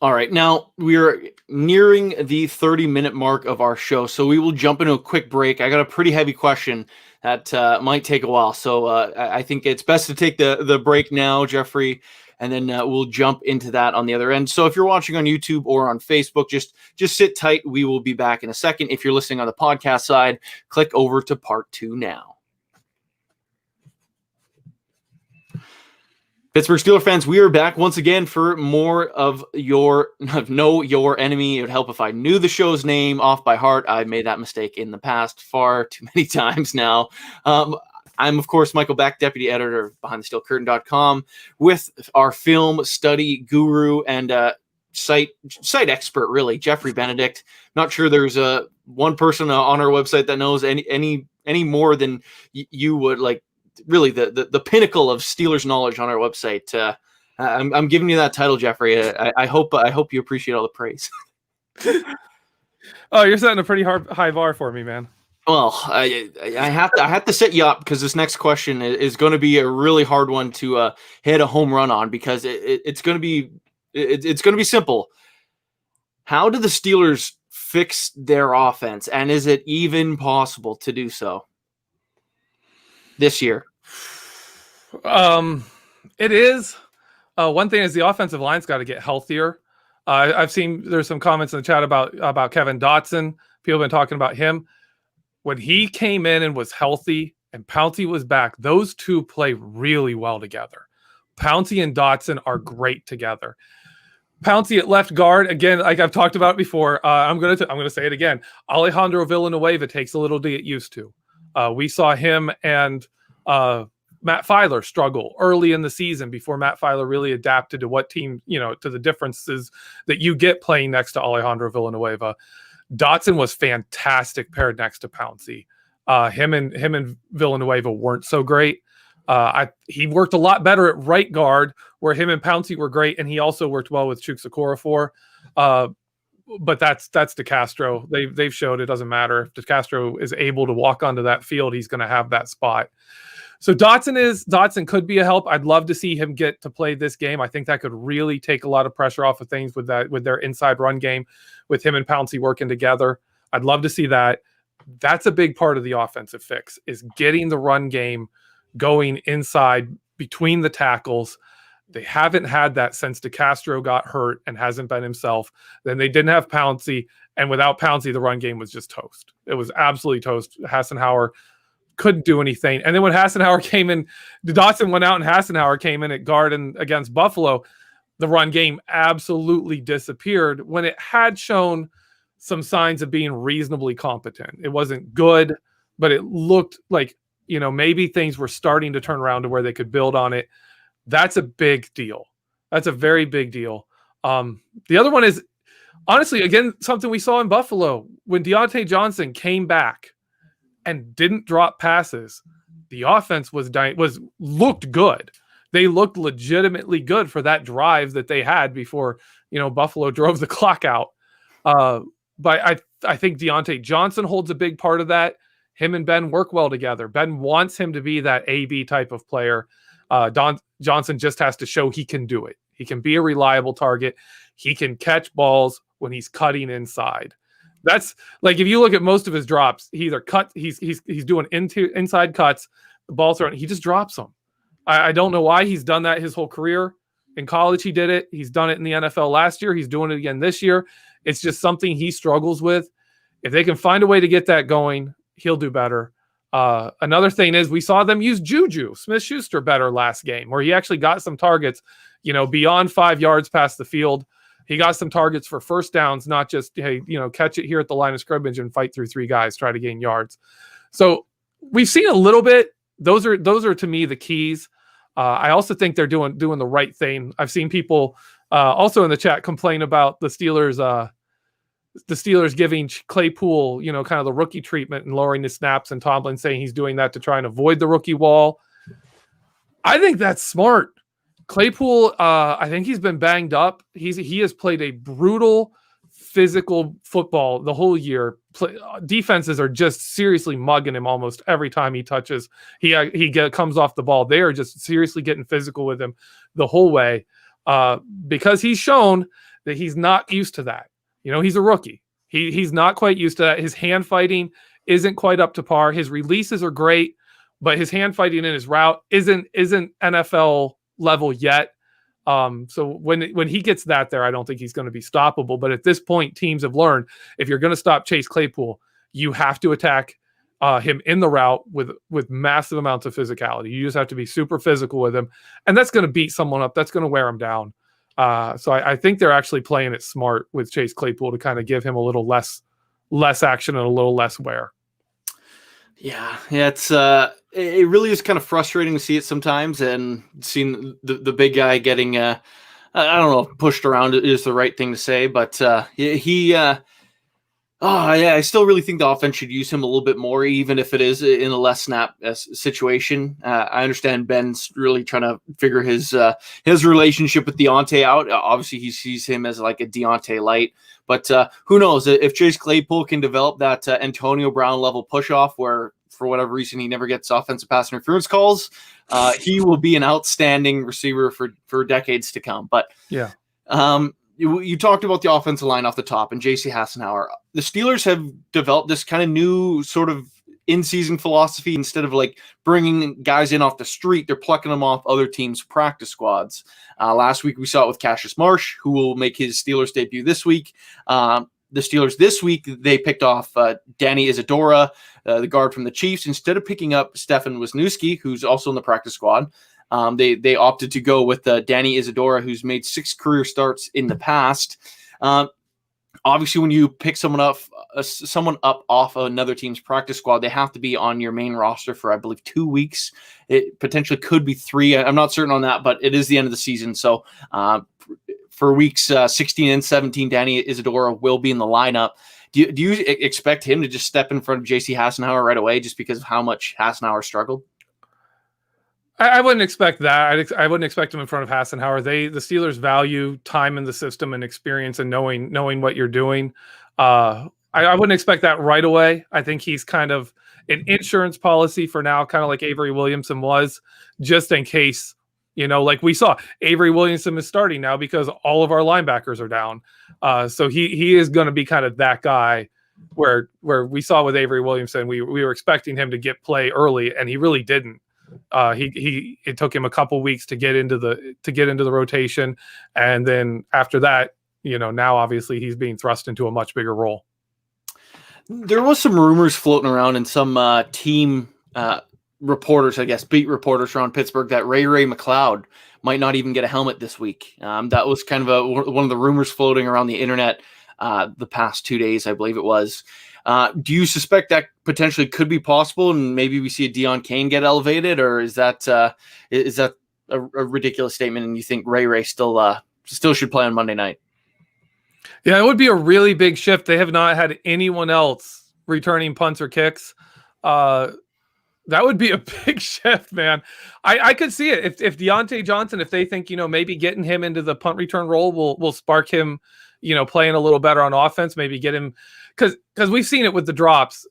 All right, now we're nearing the 30-minute mark of our show, so we will jump into a quick break. I got a pretty heavy question that might take a while, so I think it's best to take the break now, Geoffrey, and then we'll jump into that on the other end. So if you're watching on YouTube or on Facebook, just sit tight. We will be back in a second. If you're listening on the podcast side, click over to part 2 now. Pittsburgh Steelers fans, we are back once again for more of your Know Your Enemy. It would help if I knew the show's name off by heart. I've made that mistake in the past far too many times now. I'm, of course, Michael Beck, deputy editor of BehindTheSteelCurtain.com, with our film study guru and site expert, really, Geoffrey Benedict. Not sure there's one person on our website that knows any more than you would, like, really the pinnacle of Steelers knowledge on our website. I'm giving you that title, Jeffrey. I hope you appreciate all the praise. Oh, you're setting a pretty high bar for me, man. Well, I have to set you up because this next question is going to be a really hard one to hit a home run on, because it's going to be simple. How do the Steelers fix their offense, and is it even possible to do so this year? It is. One thing is the offensive line's got to get healthier. I've seen there's some comments in the chat about Kevin Dotson. People have been talking about him. When he came in and was healthy and Pouncey was back, those two play really well together. Pouncey and Dotson are great together. Pouncey at left guard, again, like I've talked about before, I'm gonna say it again. Alejandro Villanueva takes a little to get used to. We saw him and Matt Filer struggle early in the season before Matt Filer really adapted to what team, to the differences that you get playing next to Alejandro Villanueva. Dotson was fantastic paired next to Pouncey. Him and Villanueva weren't so great. He worked a lot better at right guard, where him and Pouncey were great, and he also worked well with Chuks Okorafor. But that's DeCastro. They've showed it doesn't matter. If DeCastro is able to walk onto that field, he's going to have that spot. So Dotson could be a help. I'd love to see him get to play this game. I think that could really take a lot of pressure off of things with their inside run game, with him and Pouncey working together. I'd love to see that. That's a big part of the offensive fix, is getting the run game going inside between the tackles. They haven't had that since DeCastro got hurt and hasn't been himself. Then they didn't have Pouncey, and without Pouncey, the run game was just toast. It was absolutely toast. Hassenauer couldn't do anything. And then when Hassenauer came in, Dotson went out and Hassenauer came in at guard and against Buffalo, the run game absolutely disappeared when it had shown some signs of being reasonably competent. It wasn't good, but it looked like, maybe things were starting to turn around to where they could build on it. That's a big deal. That's a very big deal. The other one is, honestly, again, something we saw in Buffalo when Deontay Johnson came back and didn't drop passes. The offense looked good. They looked legitimately good for that drive that they had before, Buffalo drove the clock out. But I think Deontay Johnson holds a big part of that. Him and Ben work well together. Ben wants him to be that AB type of player. Johnson just has to show he can do it. He can be a reliable target. He can catch balls when he's cutting inside. That's like, if you look at most of his drops, he either he's doing inside cuts, the ball thrown, he just drops them. I don't know why he's done that his whole career. In college, he did it. He's done it in the NFL last year. He's doing it again this year. It's just something he struggles with. If they can find a way to get that going, he'll do better. Another thing is we saw them use Juju Smith-Schuster better last game, where he actually got some targets, beyond 5 yards past the field. He got some targets for first downs, not just, hey, catch it here at the line of scrimmage and fight through 3 guys, try to gain yards. So we've seen a little bit. Those are to me the keys. I also think they're doing the right thing. I've seen people also in the chat complain about the Steelers giving Claypool, kind of the rookie treatment and lowering the snaps, and Tomlin saying he's doing that to try and avoid the rookie wall. I think that's smart. Claypool, I think he's been banged up. He has played a brutal, physical football the whole year. Defenses are just seriously mugging him almost every time he touches. He comes off the ball. They are just seriously getting physical with him the whole way, because he's shown that he's not used to that. He's a rookie. He's not quite used to that. His hand fighting isn't quite up to par. His releases are great, but his hand fighting in his route isn't NFL level yet. So when he gets that there, I don't think he's going to be stoppable. But at this point, teams have learned, if you're going to stop Chase Claypool, you have to attack him in the route with massive amounts of physicality. You just have to be super physical with him, and that's going to beat someone up. That's going to wear him down. So I think they're actually playing it smart with Chase Claypool to kind of give him a little less action and a little less wear. Yeah, it's it really is kind of frustrating to see it sometimes, and seeing the big guy getting I don't know if pushed around is the right thing to say, but he Oh, yeah, I still really think the offense should use him a little bit more, even if it is in a less snap situation. I understand Ben's really trying to figure his relationship with Deontay out. Obviously, he sees him as like a Deontay light, but who knows if Chase Claypool can develop that Antonio Brown level push off, where for whatever reason he never gets offensive pass interference calls, he will be an outstanding receiver for decades to come. But yeah. You talked about the offensive line off the top and J.C. Hassenauer. The Steelers have developed this kind of new sort of in-season philosophy. Instead of like bringing guys in off the street, they're plucking them off other teams' practice squads. Last week we saw it with Cassius Marsh, who will make his Steelers debut this week. The Steelers this week, they picked off Danny Isadora, the guard from the Chiefs, instead of picking up Stefan Wisniewski, who's also in the practice squad. They opted to go with Danny Isadora, who's made 6 career starts in the past. Obviously, when you pick someone up off another team's practice squad, they have to be on your main roster for, I believe, 2 weeks. It potentially could be 3. I'm not certain on that, but it is the end of the season. So for weeks 16 and 17, Danny Isadora will be in the lineup. Do you expect him to just step in front of J.C. Hassenauer right away just because of how much Hassenauer struggled? I wouldn't expect that. I wouldn't expect him in front of Hassenauer. The Steelers value time in the system and experience and knowing what you're doing. I wouldn't expect that right away. I think he's kind of an insurance policy for now, kind of like Avery Williamson was, just in case, like we saw. Avery Williamson is starting now because all of our linebackers are down. So he is going to be kind of that guy where we saw with Avery Williamson, we were expecting him to get play early, and he really didn't. It took him a couple weeks to get into the rotation, and then after that, now obviously he's being thrust into a much bigger role. There was some rumors floating around in some team reporters, I guess, beat reporters around Pittsburgh, that Ray McLeod might not even get a helmet this week. That was kind of one of the rumors floating around the internet the past 2 days, I believe it was. Do you suspect that potentially could be possible, and maybe we see a Deion Kane get elevated, or is that a ridiculous statement, and you think Ray still should play on Monday night? Yeah, it would be a really big shift. They have not had anyone else returning punts or kicks. That would be a big shift, man. I could see it. If Deontay Johnson, if they think, maybe getting him into the punt return role will spark him, playing a little better on offense, maybe get him, because we've seen it with the drops.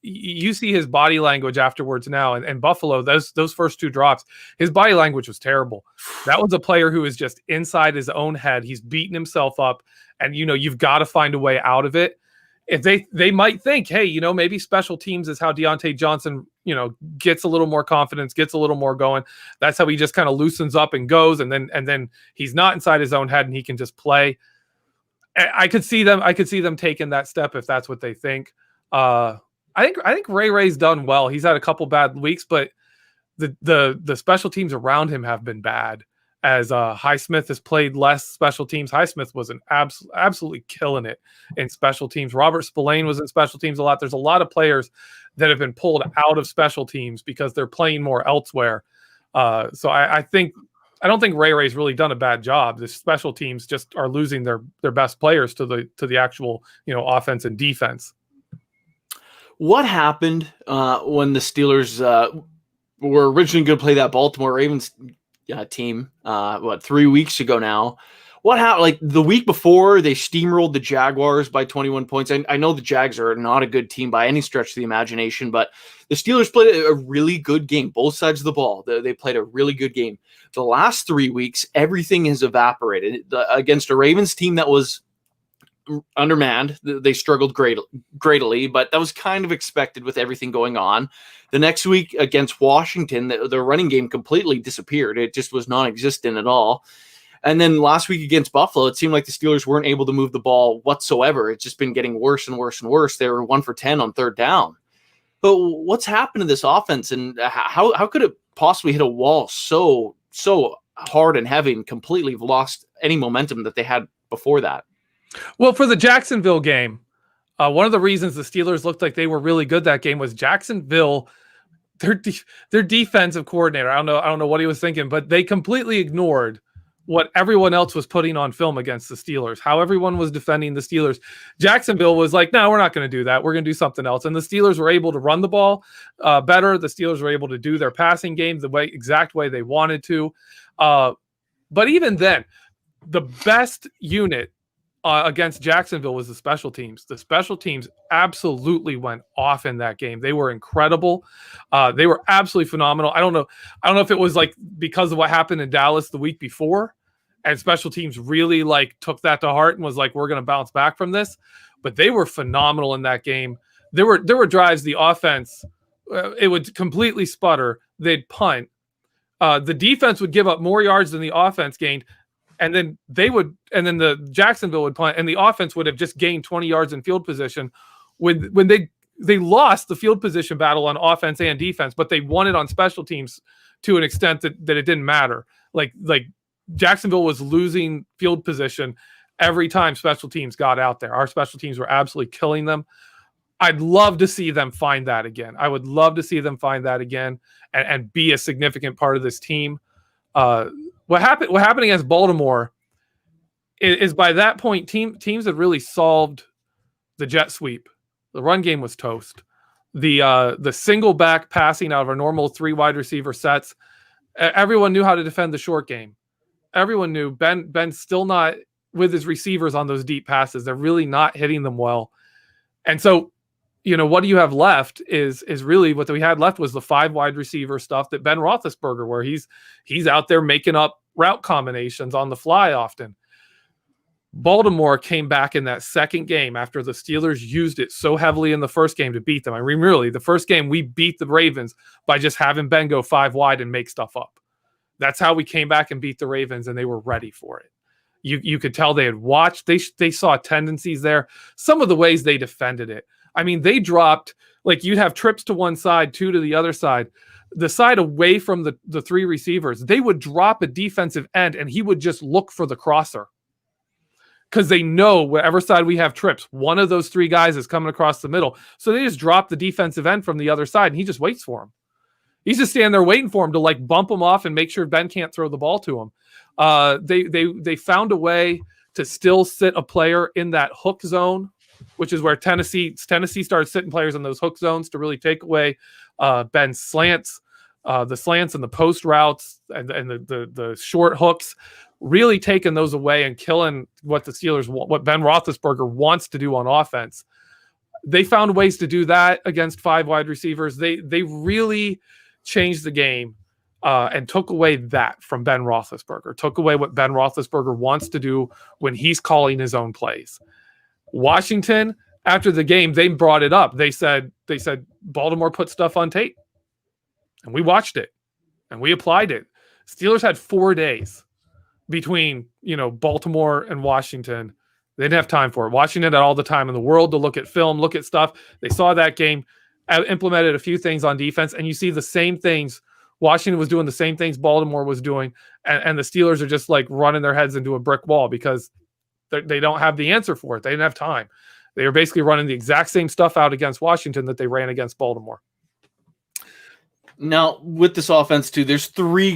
You see his body language afterwards now, and Buffalo, those first 2 drops, his body language was terrible. That was a player who is just inside his own head. He's beating himself up, and you've got to find a way out of it. If they might think, hey, maybe special teams is how Deontay Johnson, gets a little more confidence, gets a little more going. That's how he just kind of loosens up and goes, and then he's not inside his own head and he can just play. I could see them taking that step if that's what they think. I think Ray's done well. He's had a couple bad weeks, but the special teams around him have been bad. As Highsmith has played less special teams. Highsmith was absolutely killing it in special teams. Robert Spillane was in special teams a lot. There's a lot of players that have been pulled out of special teams because they're playing more elsewhere. So I don't think Ray's really done a bad job. The special teams just are losing their best players to the actual offense and defense. What happened when the Steelers were originally going to play that Baltimore Ravens team 3 weeks ago now? What happened? Like the week before, they steamrolled the Jaguars by 21 points. I know the Jags are not a good team by any stretch of the imagination, but the Steelers played a really good game, both sides of the ball. They played a really good game. The last 3 weeks, everything has evaporated. Against a Ravens team that was undermanned, they struggled greatly, but that was kind of expected with everything going on. The next week against Washington, the running game completely disappeared. It just was non-existent at all. And then last week against Buffalo, it seemed like the Steelers weren't able to move the ball whatsoever. It's just been getting worse and worse and worse. They were 1 for 10 on third down. But what's happened to this offense, and how could it possibly hit a wall so hard and heavy and completely lost any momentum that they had before that? Well, for the Jacksonville game, one of the reasons the Steelers looked like they were really good that game was Jacksonville. Their defensive coordinator, I don't know what he was thinking, but they completely ignored what everyone else was putting on film against the Steelers, how everyone was defending the Steelers. Jacksonville was like, no, we're not going to do that. We're going to do something else. And the Steelers were able to run the ball better. The Steelers were able to do their passing game the exact way they wanted to. But even then, the best unit against Jacksonville was the special teams. The special teams absolutely went off in that game. They were incredible. They were absolutely phenomenal. I don't know if it was like because of what happened in Dallas the week before, and special teams really like took that to heart and was like, we're going to bounce back from this. But they were phenomenal in that game. There were drives, the offense, it would completely sputter. They'd punt. The defense would give up more yards than the offense gained. And then the Jacksonville would punt, and the offense would have just gained 20 yards in field position. When they lost the field position battle on offense and defense, but they won it on special teams to an extent that it didn't matter. Like Jacksonville was losing field position every time special teams got out there. Our special teams were absolutely killing them. I'd love to see them find that again. I would love to see them find that again and be a significant part of this team. What happened against Baltimore is by that point, teams had really solved the jet sweep. The run game was toast. The single back passing out of our normal 3 wide receiver sets, everyone knew how to defend the short game. Everyone knew Ben's still not with his receivers on those deep passes. They're really not hitting them well. And so, what do you have left is really what we had left was the 5 wide receiver stuff that Ben Roethlisberger, where he's out there making up route combinations on the fly often. Baltimore came back in that second game after the Steelers used it so heavily in the first game to beat them. I mean, really, the first game we beat the Ravens by just having Ben go 5 wide and make stuff up. That's how we came back and beat the Ravens, and they were ready for it. You could tell they had watched. They saw tendencies there. Some of the ways they defended it. I mean, they dropped, like you'd have trips to one side, 2 to the other side. The side away from the 3 receivers, they would drop a defensive end and he would just look for the crosser. Because they know whatever side we have trips, one of those 3 guys is coming across the middle. So they just drop the defensive end from the other side and he just waits for him. He's just standing there waiting for him to like bump him off and make sure Ben can't throw the ball to him. They found a way to still sit a player in that hook zone, which is where Tennessee started sitting players in those hook zones to really take away Ben's slants, the slants and the post routes and the short hooks, really taking those away and killing what the Steelers, what Ben Roethlisberger wants to do on offense. They found ways to do that against 5 wide receivers. They really changed the game and took away that from Ben Roethlisberger, took away what Ben Roethlisberger wants to do when he's calling his own plays. Washington, after the game, they brought it up. They said Baltimore put stuff on tape, and we watched it, and we applied it. Steelers had 4 days between Baltimore and Washington. They didn't have time for it. Washington had all the time in the world to look at film, look at stuff. They saw that game, implemented a few things on defense, and you see the same things. Washington was doing the same things Baltimore was doing, and the Steelers are just like running their heads into a brick wall because they don't have the answer for it. They didn't have time. They were basically running the exact same stuff out against Washington that they ran against Baltimore. Now, with this offense, too, there's 3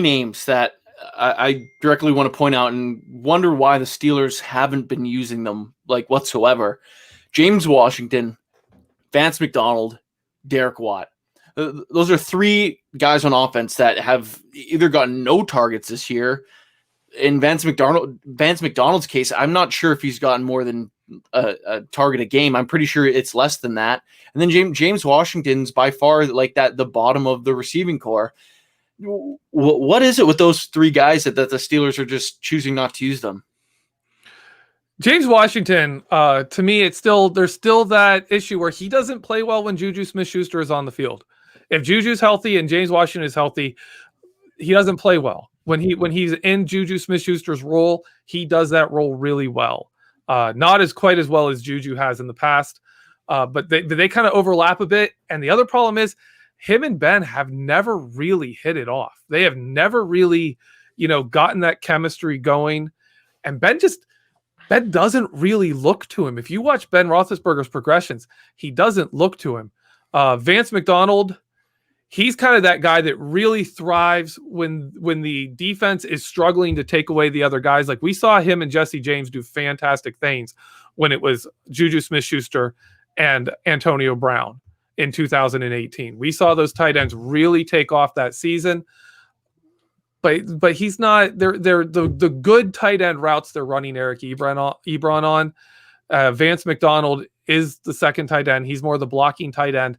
names that I directly want to point out and wonder why the Steelers haven't been using them like whatsoever. James Washington, Vance McDonald, Derek Watt. Those are 3 guys on offense that have either gotten no targets this year. In Vance McDonald's case, I'm not sure if he's gotten more than a target a game. I'm pretty sure it's less than that. And then James Washington's by far like that the bottom of the receiving core. What is it with those 3 guys that the Steelers are just choosing not to use them? James Washington, to me, there's still that issue where he doesn't play well when Juju Smith-Schuster is on the field. If Juju's healthy and James Washington is healthy, he doesn't play well. When he's in Juju Smith-Schuster's role, he does that role really well. Not as quite as well as Juju has in the past, but they kind of overlap a bit. And the other problem is him and Ben have never really hit it off. They have never really, gotten that chemistry going. And Ben doesn't really look to him. If you watch Ben Roethlisberger's progressions, he doesn't look to him. Vance McDonald, he's kind of that guy that really thrives when the defense is struggling to take away the other guys. Like we saw him and Jesse James do fantastic things when it was Juju Smith-Schuster and Antonio Brown in 2018. We saw those tight ends really take off that season. But he's not. They're the good tight end routes they're running Eric Ebron on. Vance McDonald is the second tight end. He's more the blocking tight end,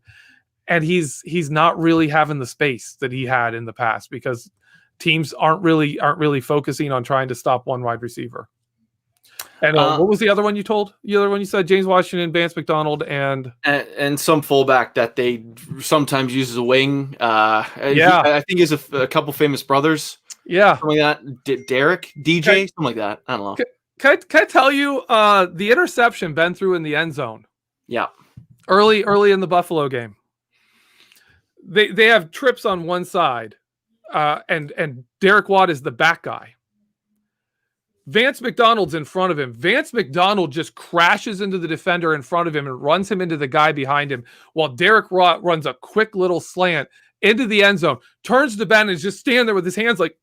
and he's not really having the space that he had in the past because teams aren't really focusing on trying to stop one wide receiver. And what was the other one you told? The other one you said James Washington, Vance McDonald, and some fullback that they sometimes use as a wing. I think he's a couple famous brothers. Yeah, something like that. Derek, DJ, something like that. I don't know. Can I tell you the interception Ben threw in the end zone? Yeah, early in the Buffalo game. They have trips on one side, and Derek Watt is the back guy. Vance McDonald's in front of him. Vance McDonald just crashes into the defender in front of him and runs him into the guy behind him, while Derek Watt runs a quick little slant into the end zone, turns to Ben and is just standing there with his hands like,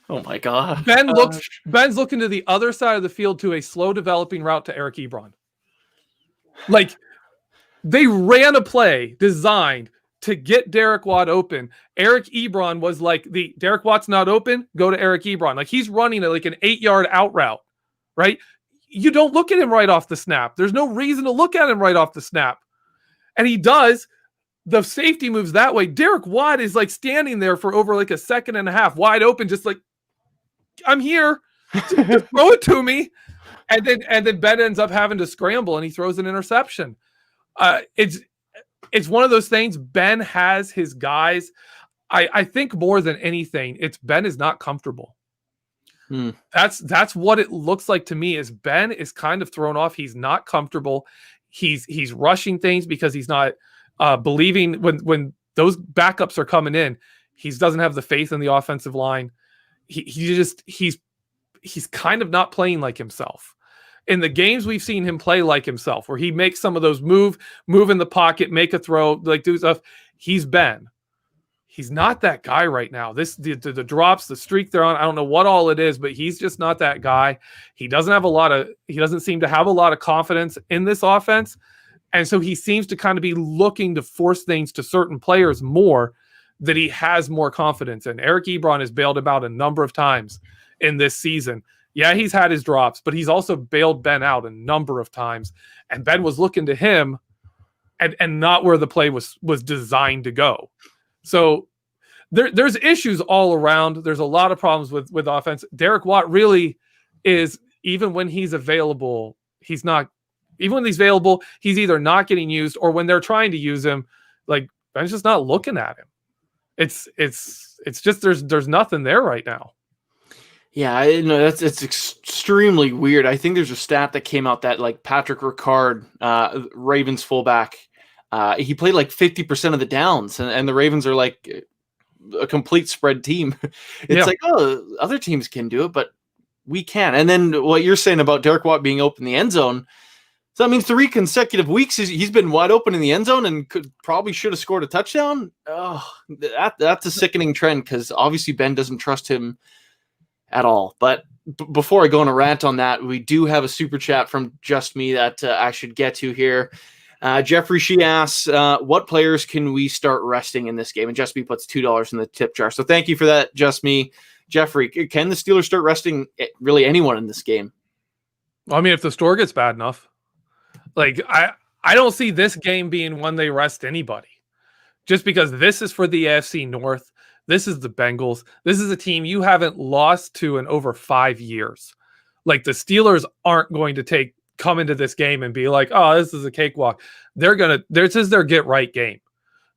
oh my God. Ben's looking to the other side of the field to a slow developing route to Eric Ebron. Like they ran a play designed to get Derek Watt open. Eric Ebron was like Derek Watt's not open, go to Eric Ebron. Like he's running like an 8-yard out route, right? You don't look at him right off the snap. There's no reason to look at him right off the snap. And he does. The safety moves that way. Derek Watt is like standing there for over like a second and a half, wide open, just like, I'm here. Just throw it to me. And then Ben ends up having to scramble and he throws an interception. It's one of those things. Ben has his guys. I think more than anything, it's Ben is not comfortable. That's what it looks like to me. Is Ben is kind of thrown off. He's not comfortable. He's rushing things because he's not believing when those backups are coming in. He doesn't have the faith in the offensive line. He's kind of not playing like himself. In the games we've seen him play like himself, where he makes some of those move in the pocket, make a throw, like do stuff. He's not that guy right now. The drops, the streak they're on, I don't know what all it is, but he's just not that guy. He doesn't seem to have a lot of confidence in this offense. And so he seems to kind of be looking to force things to certain players more that he has more confidence in. Eric Ebron has bailed him out a number of times in this season. Yeah, he's had his drops, but he's also bailed Ben out a number of times. And Ben was looking to him and not where the play was designed to go. So there's issues all around. There's a lot of problems with offense. Derek Watt really is, even when he's available, he's not. Even when he's available, he's either not getting used, or when they're trying to use him, like Ben's just not looking at him. It's just there's nothing there right now. Yeah, it's extremely weird. I think there's a stat that came out that like Patrick Ricard, Ravens fullback, he played like 50% of the downs, and the Ravens are like a complete spread team. It's like, oh, other teams can do it, but we can. And then what you're saying about Derek Watt being open in the end zone, so that means 3 consecutive weeks he's been wide open in the end zone and should have scored a touchdown. Oh, that's a sickening trend, because obviously Ben doesn't trust him at all. But before I go on a rant on that, we do have a super chat from Just Me that I should get to here. Jeffrey, she asks, what players can we start resting in this game? And Just Me puts $2 in the tip jar. So thank you for that, Just Me. Jeffrey, can the Steelers start resting really anyone in this game? Well, I mean, if the score gets bad enough. Like, I don't see this game being one they rest anybody. Just because this is for the AFC North. This is the Bengals. This is a team you haven't lost to in over 5 years. Like, the Steelers aren't going to come into this game and be like, oh, this is a cakewalk. This is their get right game.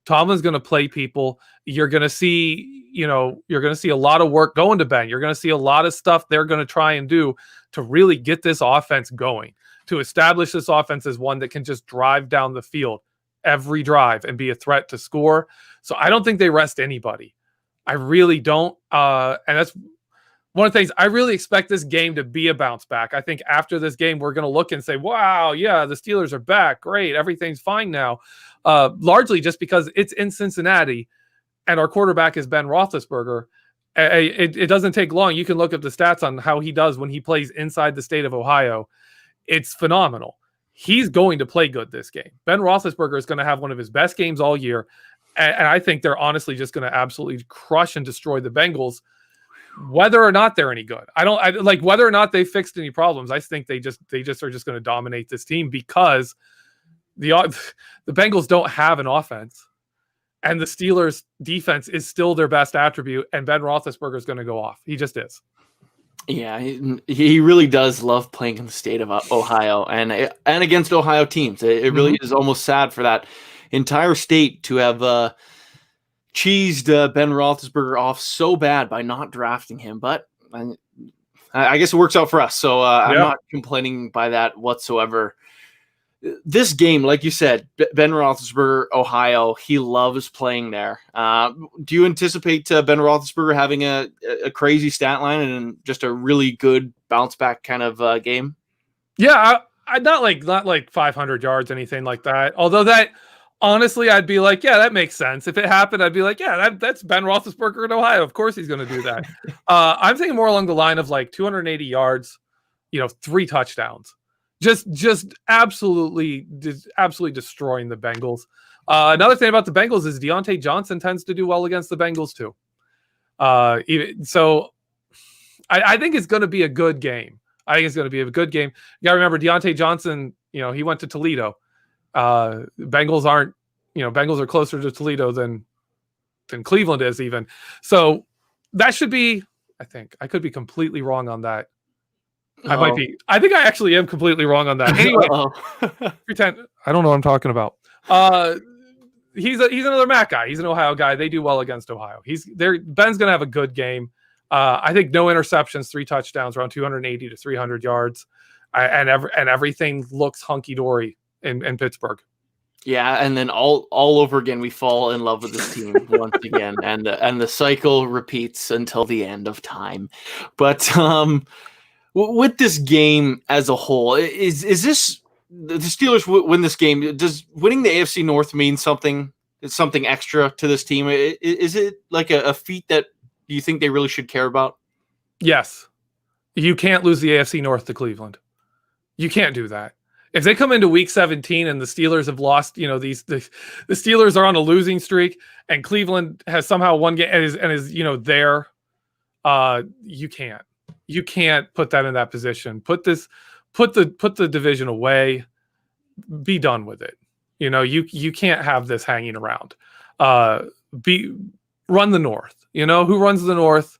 Tomlin's going to play people. You're going to see, a lot of work going to Ben. You're going to see a lot of stuff they're going to try and do to really get this offense going, to establish this offense as one that can just drive down the field every drive and be a threat to score. So I don't think they rest anybody. I really don't. And that's one of the things. I really expect this game to be a bounce back. I think after this game, we're going to look and say, wow, yeah, the Steelers are back. Great. Everything's fine now. largely just because it's in Cincinnati and our quarterback is Ben Roethlisberger. It doesn't take long. You can look up the stats on how he does when he plays inside the state of Ohio. It's phenomenal. He's going to play good this game. Ben Roethlisberger is going to have one of his best games all year. And I think they're honestly just going to absolutely crush and destroy the Bengals, whether or not they're any good. I like whether or not they fixed any problems. I think they just are just going to dominate this team because the Bengals don't have an offense. And the Steelers' defense is still their best attribute, and Ben Roethlisberger is going to go off. He just is. Yeah, he really does love playing in the state of Ohio and against Ohio teams. It really is almost sad for that entire state to have cheesed Ben Roethlisberger off so bad by not drafting him. But I guess it works out for us, so I'm not complaining by that whatsoever. This game, like you said, Ben Roethlisberger, Ohio, he loves playing there. Do you anticipate Ben Roethlisberger having a crazy stat line and just a really good bounce back kind of game? Yeah, I not like 500 yards, anything like that. Although that, honestly, I'd be like, yeah, that makes sense. If it happened, I'd be like, yeah, that's Ben Roethlisberger in Ohio. Of course he's going to do that. I'm thinking more along the line of like 280 yards, 3 touchdowns. Just absolutely destroying the Bengals. Another thing about the Bengals is Deontay Johnson tends to do well against the Bengals too. So I think it's going to be a good game. You got to remember Deontay Johnson, he went to Toledo. Bengals are closer to Toledo than Cleveland is even. So that should be, I think I could be completely wrong on that. I might be. I think I actually am completely wrong on that. Anyway, pretend I don't know what I'm talking about. He's another MAC guy. He's an Ohio guy. They do well against Ohio. Ben's gonna have a good game. I think no interceptions, 3 touchdowns, around 280 to 300 yards, and everything looks hunky dory in Pittsburgh. Yeah, and then all over again, we fall in love with this team once again, and the cycle repeats until the end of time. But with this game as a whole, is this the Steelers win this game? Does winning the AFC North mean something extra to this team? Is it like a feat that you think they really should care about? Yes. You can't lose the AFC North to Cleveland. You can't do that. If they come into week 17 and the Steelers have lost, the Steelers are on a losing streak and Cleveland has somehow won game and is there, you can't put that in that position. Put the division away. Be done with it. You can't have this hanging around. Run the North. Who runs the North?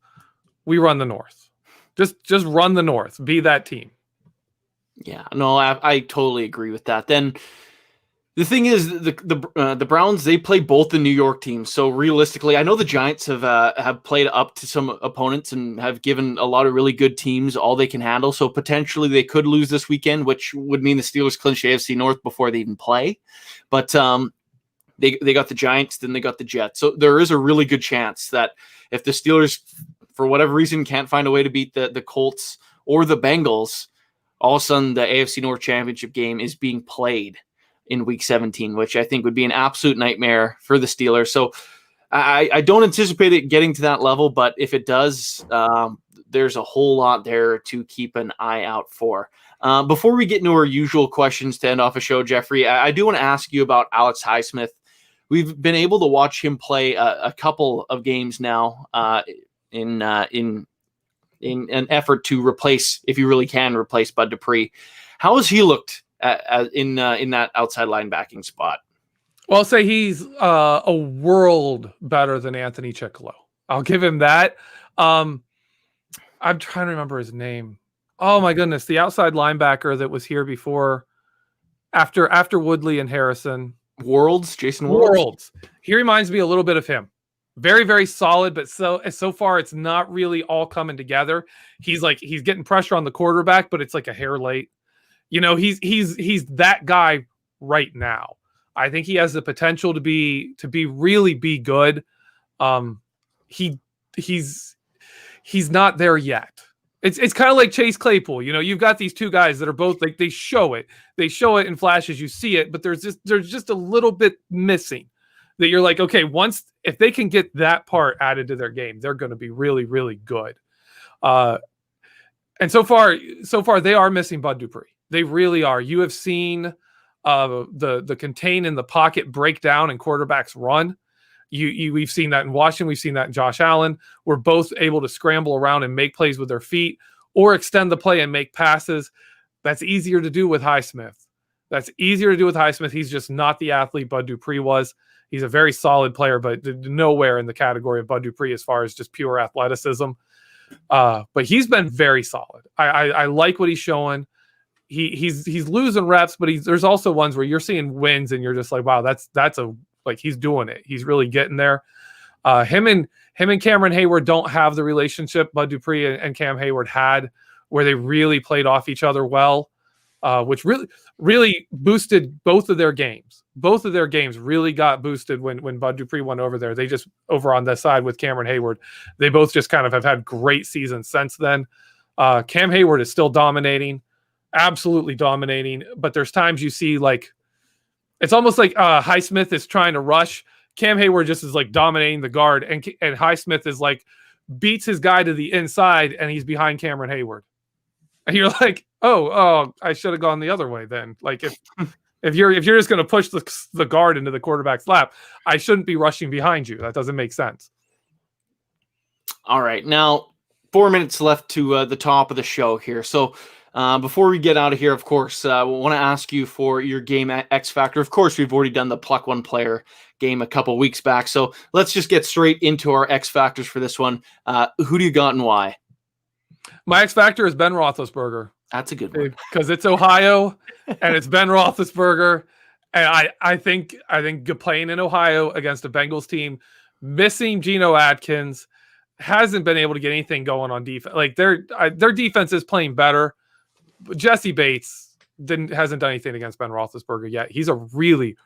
We run the North. Just run the North. Be that team. Yeah, no, I totally agree with that. Then the thing is, the Browns, they play both the New York teams. So realistically, I know the Giants have played up to some opponents and have given a lot of really good teams all they can handle. So potentially they could lose this weekend, which would mean the Steelers clinch the AFC North before they even play. But they got the Giants, then they got the Jets. So there is a really good chance that if the Steelers, for whatever reason, can't find a way to beat the Colts or the Bengals, all of a sudden the AFC North Championship game is being played in week 17, which I think would be an absolute nightmare for the Steelers. So I don't anticipate it getting to that level, but if it does, there's a whole lot there to keep an eye out for. Before we get into our usual questions to end off a show, Jeffrey, I do want to ask you about Alex Highsmith. We've been able to watch him play a couple of games now in an effort to replace, if you really can replace Bud Dupree. How has he looked in that outside linebacking spot? Well, I'll say he's a world better than Anthony Chickalo. I'll give him that. I'm trying to remember his name. Oh my goodness, the outside linebacker that was here before, after Woodley and Harrison. Jason Worlds. He reminds me a little bit of him. Very, very solid, but so far it's not really all coming together. He's getting pressure on the quarterback, but it's like a hair late. He's that guy right now. I think he has the potential to be really good. He's not there yet. It's kind of like Chase Claypool. You've got these two guys that are both like they show it in flashes. You see it, but there's just a little bit missing that you're like, okay, if they can get that part added to their game, they're going to be really, really good. And so far they are missing Bud Dupree. They really are. You have seen the contain in the pocket break down and quarterbacks run. We've seen that in Washington. We've seen that in Josh Allen. We're both able to scramble around and make plays with their feet or extend the play and make passes. That's easier to do with Highsmith. He's just not the athlete Bud Dupree was. He's a very solid player, but nowhere in the category of Bud Dupree as far as just pure athleticism. But he's been very solid. I like what he's showing. He's losing reps, but there's also ones where you're seeing wins and you're just like, wow, he's doing it. He's really getting there. Him and Cameron Hayward don't have the relationship Bud Dupree and Cam Hayward had, where they really played off each other well, which really boosted both of their games. Both of their games really got boosted when Bud Dupree went over there. They just over on that side with Cameron Hayward, they both just kind of have had great seasons since then. Cam Hayward is still dominating, absolutely dominating, but there's times you see like, it's almost like Highsmith is trying to rush. Cam Hayward just is like dominating the guard, and Highsmith is like beats his guy to the inside, and he's behind Cameron Hayward. And you're like, oh, I should have gone the other way then. Like if you're just going to push the guard into the quarterback's lap, I shouldn't be rushing behind you. That doesn't make sense. All right, now 4 minutes left to the top of the show here. So. Before we get out of here, of course, we want to ask you for your game X Factor. Of course, we've already done the Pluck One Player game a couple weeks back. So let's just get straight into our X Factors for this one. Who do you got and why? My X Factor is Ben Roethlisberger. That's a good one. Because it's Ohio and it's Ben Roethlisberger. And I think playing in Ohio against a Bengals team, missing Geno Atkins, hasn't been able to get anything going on defense. Like their defense is playing better. Jesse Bates hasn't done anything against Ben Roethlisberger yet. He's a really,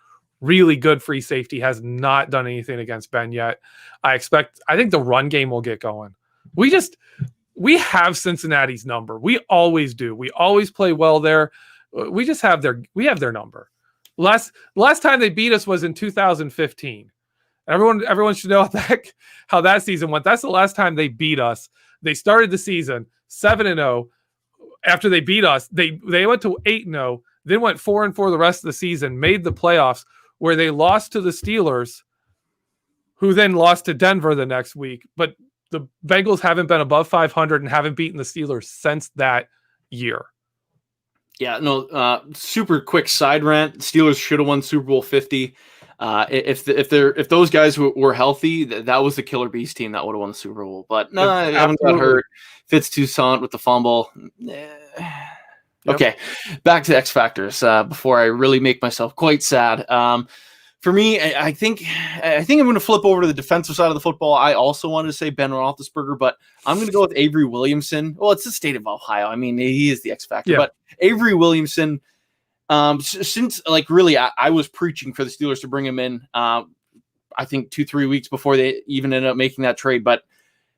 really good free safety. Has not done anything against Ben yet. I think the run game will get going. We have Cincinnati's number. We always do. We always play well there. We just have their number. Last time they beat us was in 2015. Everyone should know how that season went. That's the last time they beat us. They started the season 7-0. After they beat us, they went to 8-0, then went 4-4 the rest of the season, made the playoffs, where they lost to the Steelers, who then lost to Denver the next week. But the Bengals haven't been above 500 and haven't beaten the Steelers since that year. Yeah, no, super quick side rant. Steelers should have won Super Bowl 50. If those guys were healthy, that was the Killer Bees team that would have won the Super Bowl. But no, Adams got hurt. Fitz Toussaint with the fumble. Okay, back to X Factors before I really make myself quite sad. For me, I think I'm going to flip over to the defensive side of the football. I also wanted to say Ben Roethlisberger, but I'm going to go with Avery Williamson. Well, it's the state of Ohio. I mean, he is the X Factor. Yeah. But Avery Williamson, since really I was preaching for the Steelers to bring him in, I think 2-3 weeks before they even ended up making that trade. But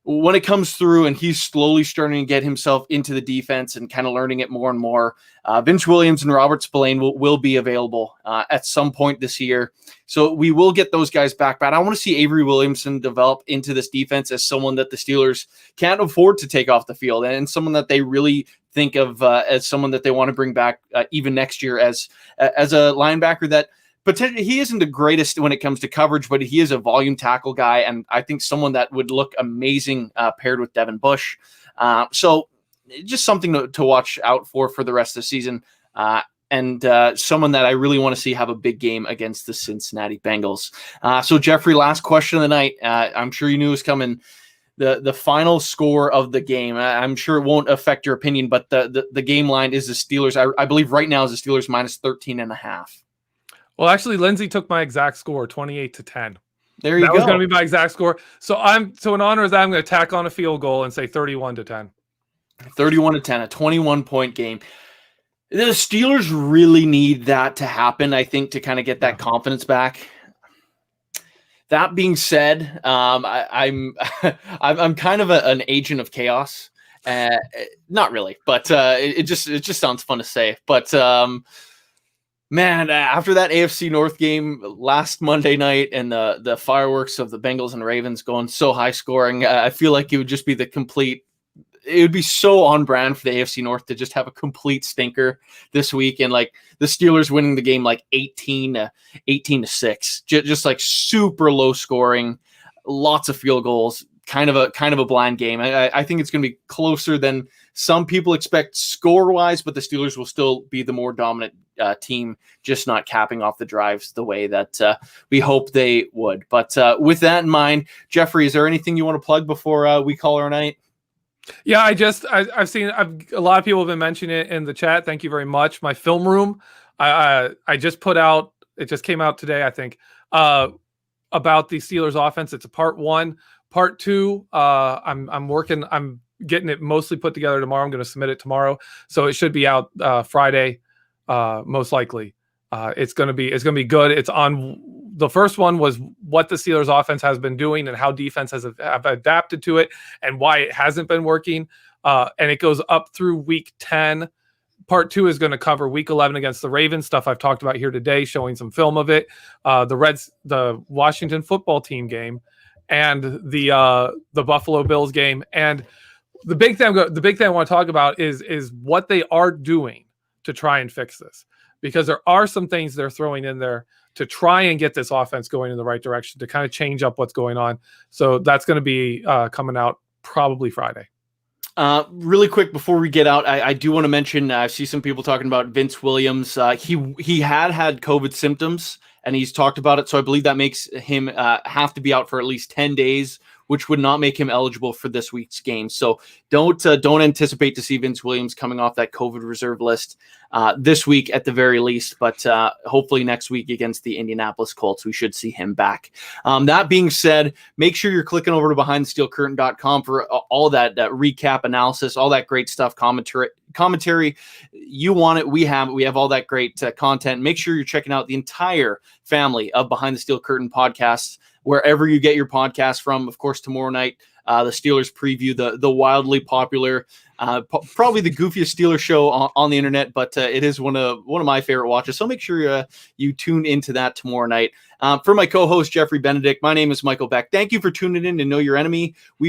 when it comes through and he's slowly starting to get himself into the defense and kind of learning it more and more, Vince Williams and Robert Spillane will be available at some point this year. So we will get those guys back. But I want to see Avery Williamson develop into this defense as someone that the Steelers can't afford to take off the field and someone that they really think of as someone that they want to bring back even next year as a linebacker that potentially he isn't the greatest when it comes to coverage, but he is a volume tackle guy. And I think someone that would look amazing paired with Devin Bush. So just something to watch out for the rest of the season. And someone that I really want to see have a big game against the Cincinnati Bengals. So Geoffrey, last question of the night. I'm sure you knew it was coming. The final score of the game. I'm sure it won't affect your opinion, but the game line is the Steelers. I believe right now is the Steelers minus 13.5. Well, actually, Lindsay took my exact score, 28-10. There you go. That was going to be my exact score. So in honor of that, I'm going to tack on a field goal and say 31-10. 31-10, a 21-point game. The Steelers really need that to happen, I think, to kind of get that confidence back. That being said, I'm kind of an agent of chaos, Not really, but it just sounds fun to say. But man, after that AFC North game last Monday night and the fireworks of the Bengals and Ravens going so high scoring, I feel like it would just be it would be so on brand for the AFC North to just have a complete stinker this week, and like the Steelers winning the game like 18-6, just like super low scoring, lots of field goals, kind of a blind game. I think it's going to be closer than some people expect score wise, but the Steelers will still be the more dominant team, just not capping off the drives the way that we hope they would. But with that in mind, Geoffrey, is there anything you want to plug before we call our night? Yeah, I've seen a lot of people have been mentioning it in the chat. Thank you very much. My film room, I just put out. It just came out today, I think, about the Steelers offense. It's a part 1, part 2. I'm working. I'm getting it mostly put together tomorrow. I'm going to submit it tomorrow, so it should be out Friday, most likely. It's going to be good. It's on. The first one was what the Steelers offense has been doing and how defense have adapted to it and why it hasn't been working. And it goes up through week 10. Part 2 is going to cover week 11 against the Ravens, stuff I've talked about here today, showing some film of it. The Washington football team game, and the Buffalo Bills game. And the big thing I want to talk about is what they are doing to try and fix this, because there are some things they're throwing in there to try and get this offense going in the right direction, to kind of change up what's going on. So that's going to be coming out probably Friday. Really quick before we get out, I do want to mention, I see some people talking about Vince Williams. He had COVID symptoms, and he's talked about it. So I believe that makes him have to be out for at least 10 days, which would not make him eligible for this week's game. So don't anticipate to see Vince Williams coming off that COVID reserve list this week at the very least, but hopefully next week against the Indianapolis Colts, we should see him back. That being said, make sure you're clicking over to BehindTheSteelCurtain.com for all that recap analysis, all that great stuff, commentary. You want it, we have it. We have all that great content. Make sure you're checking out the entire family of Behind the Steel Curtain podcasts, wherever you get your podcast from. Of course, tomorrow night, the Steelers preview, the wildly popular, probably the goofiest Steelers show on the internet, but it is one of my favorite watches. So make sure you tune into that tomorrow night. For my co-host, Geoffrey Benedict, my name is Michael Beck. Thank you for tuning in to Know Your Enemy. We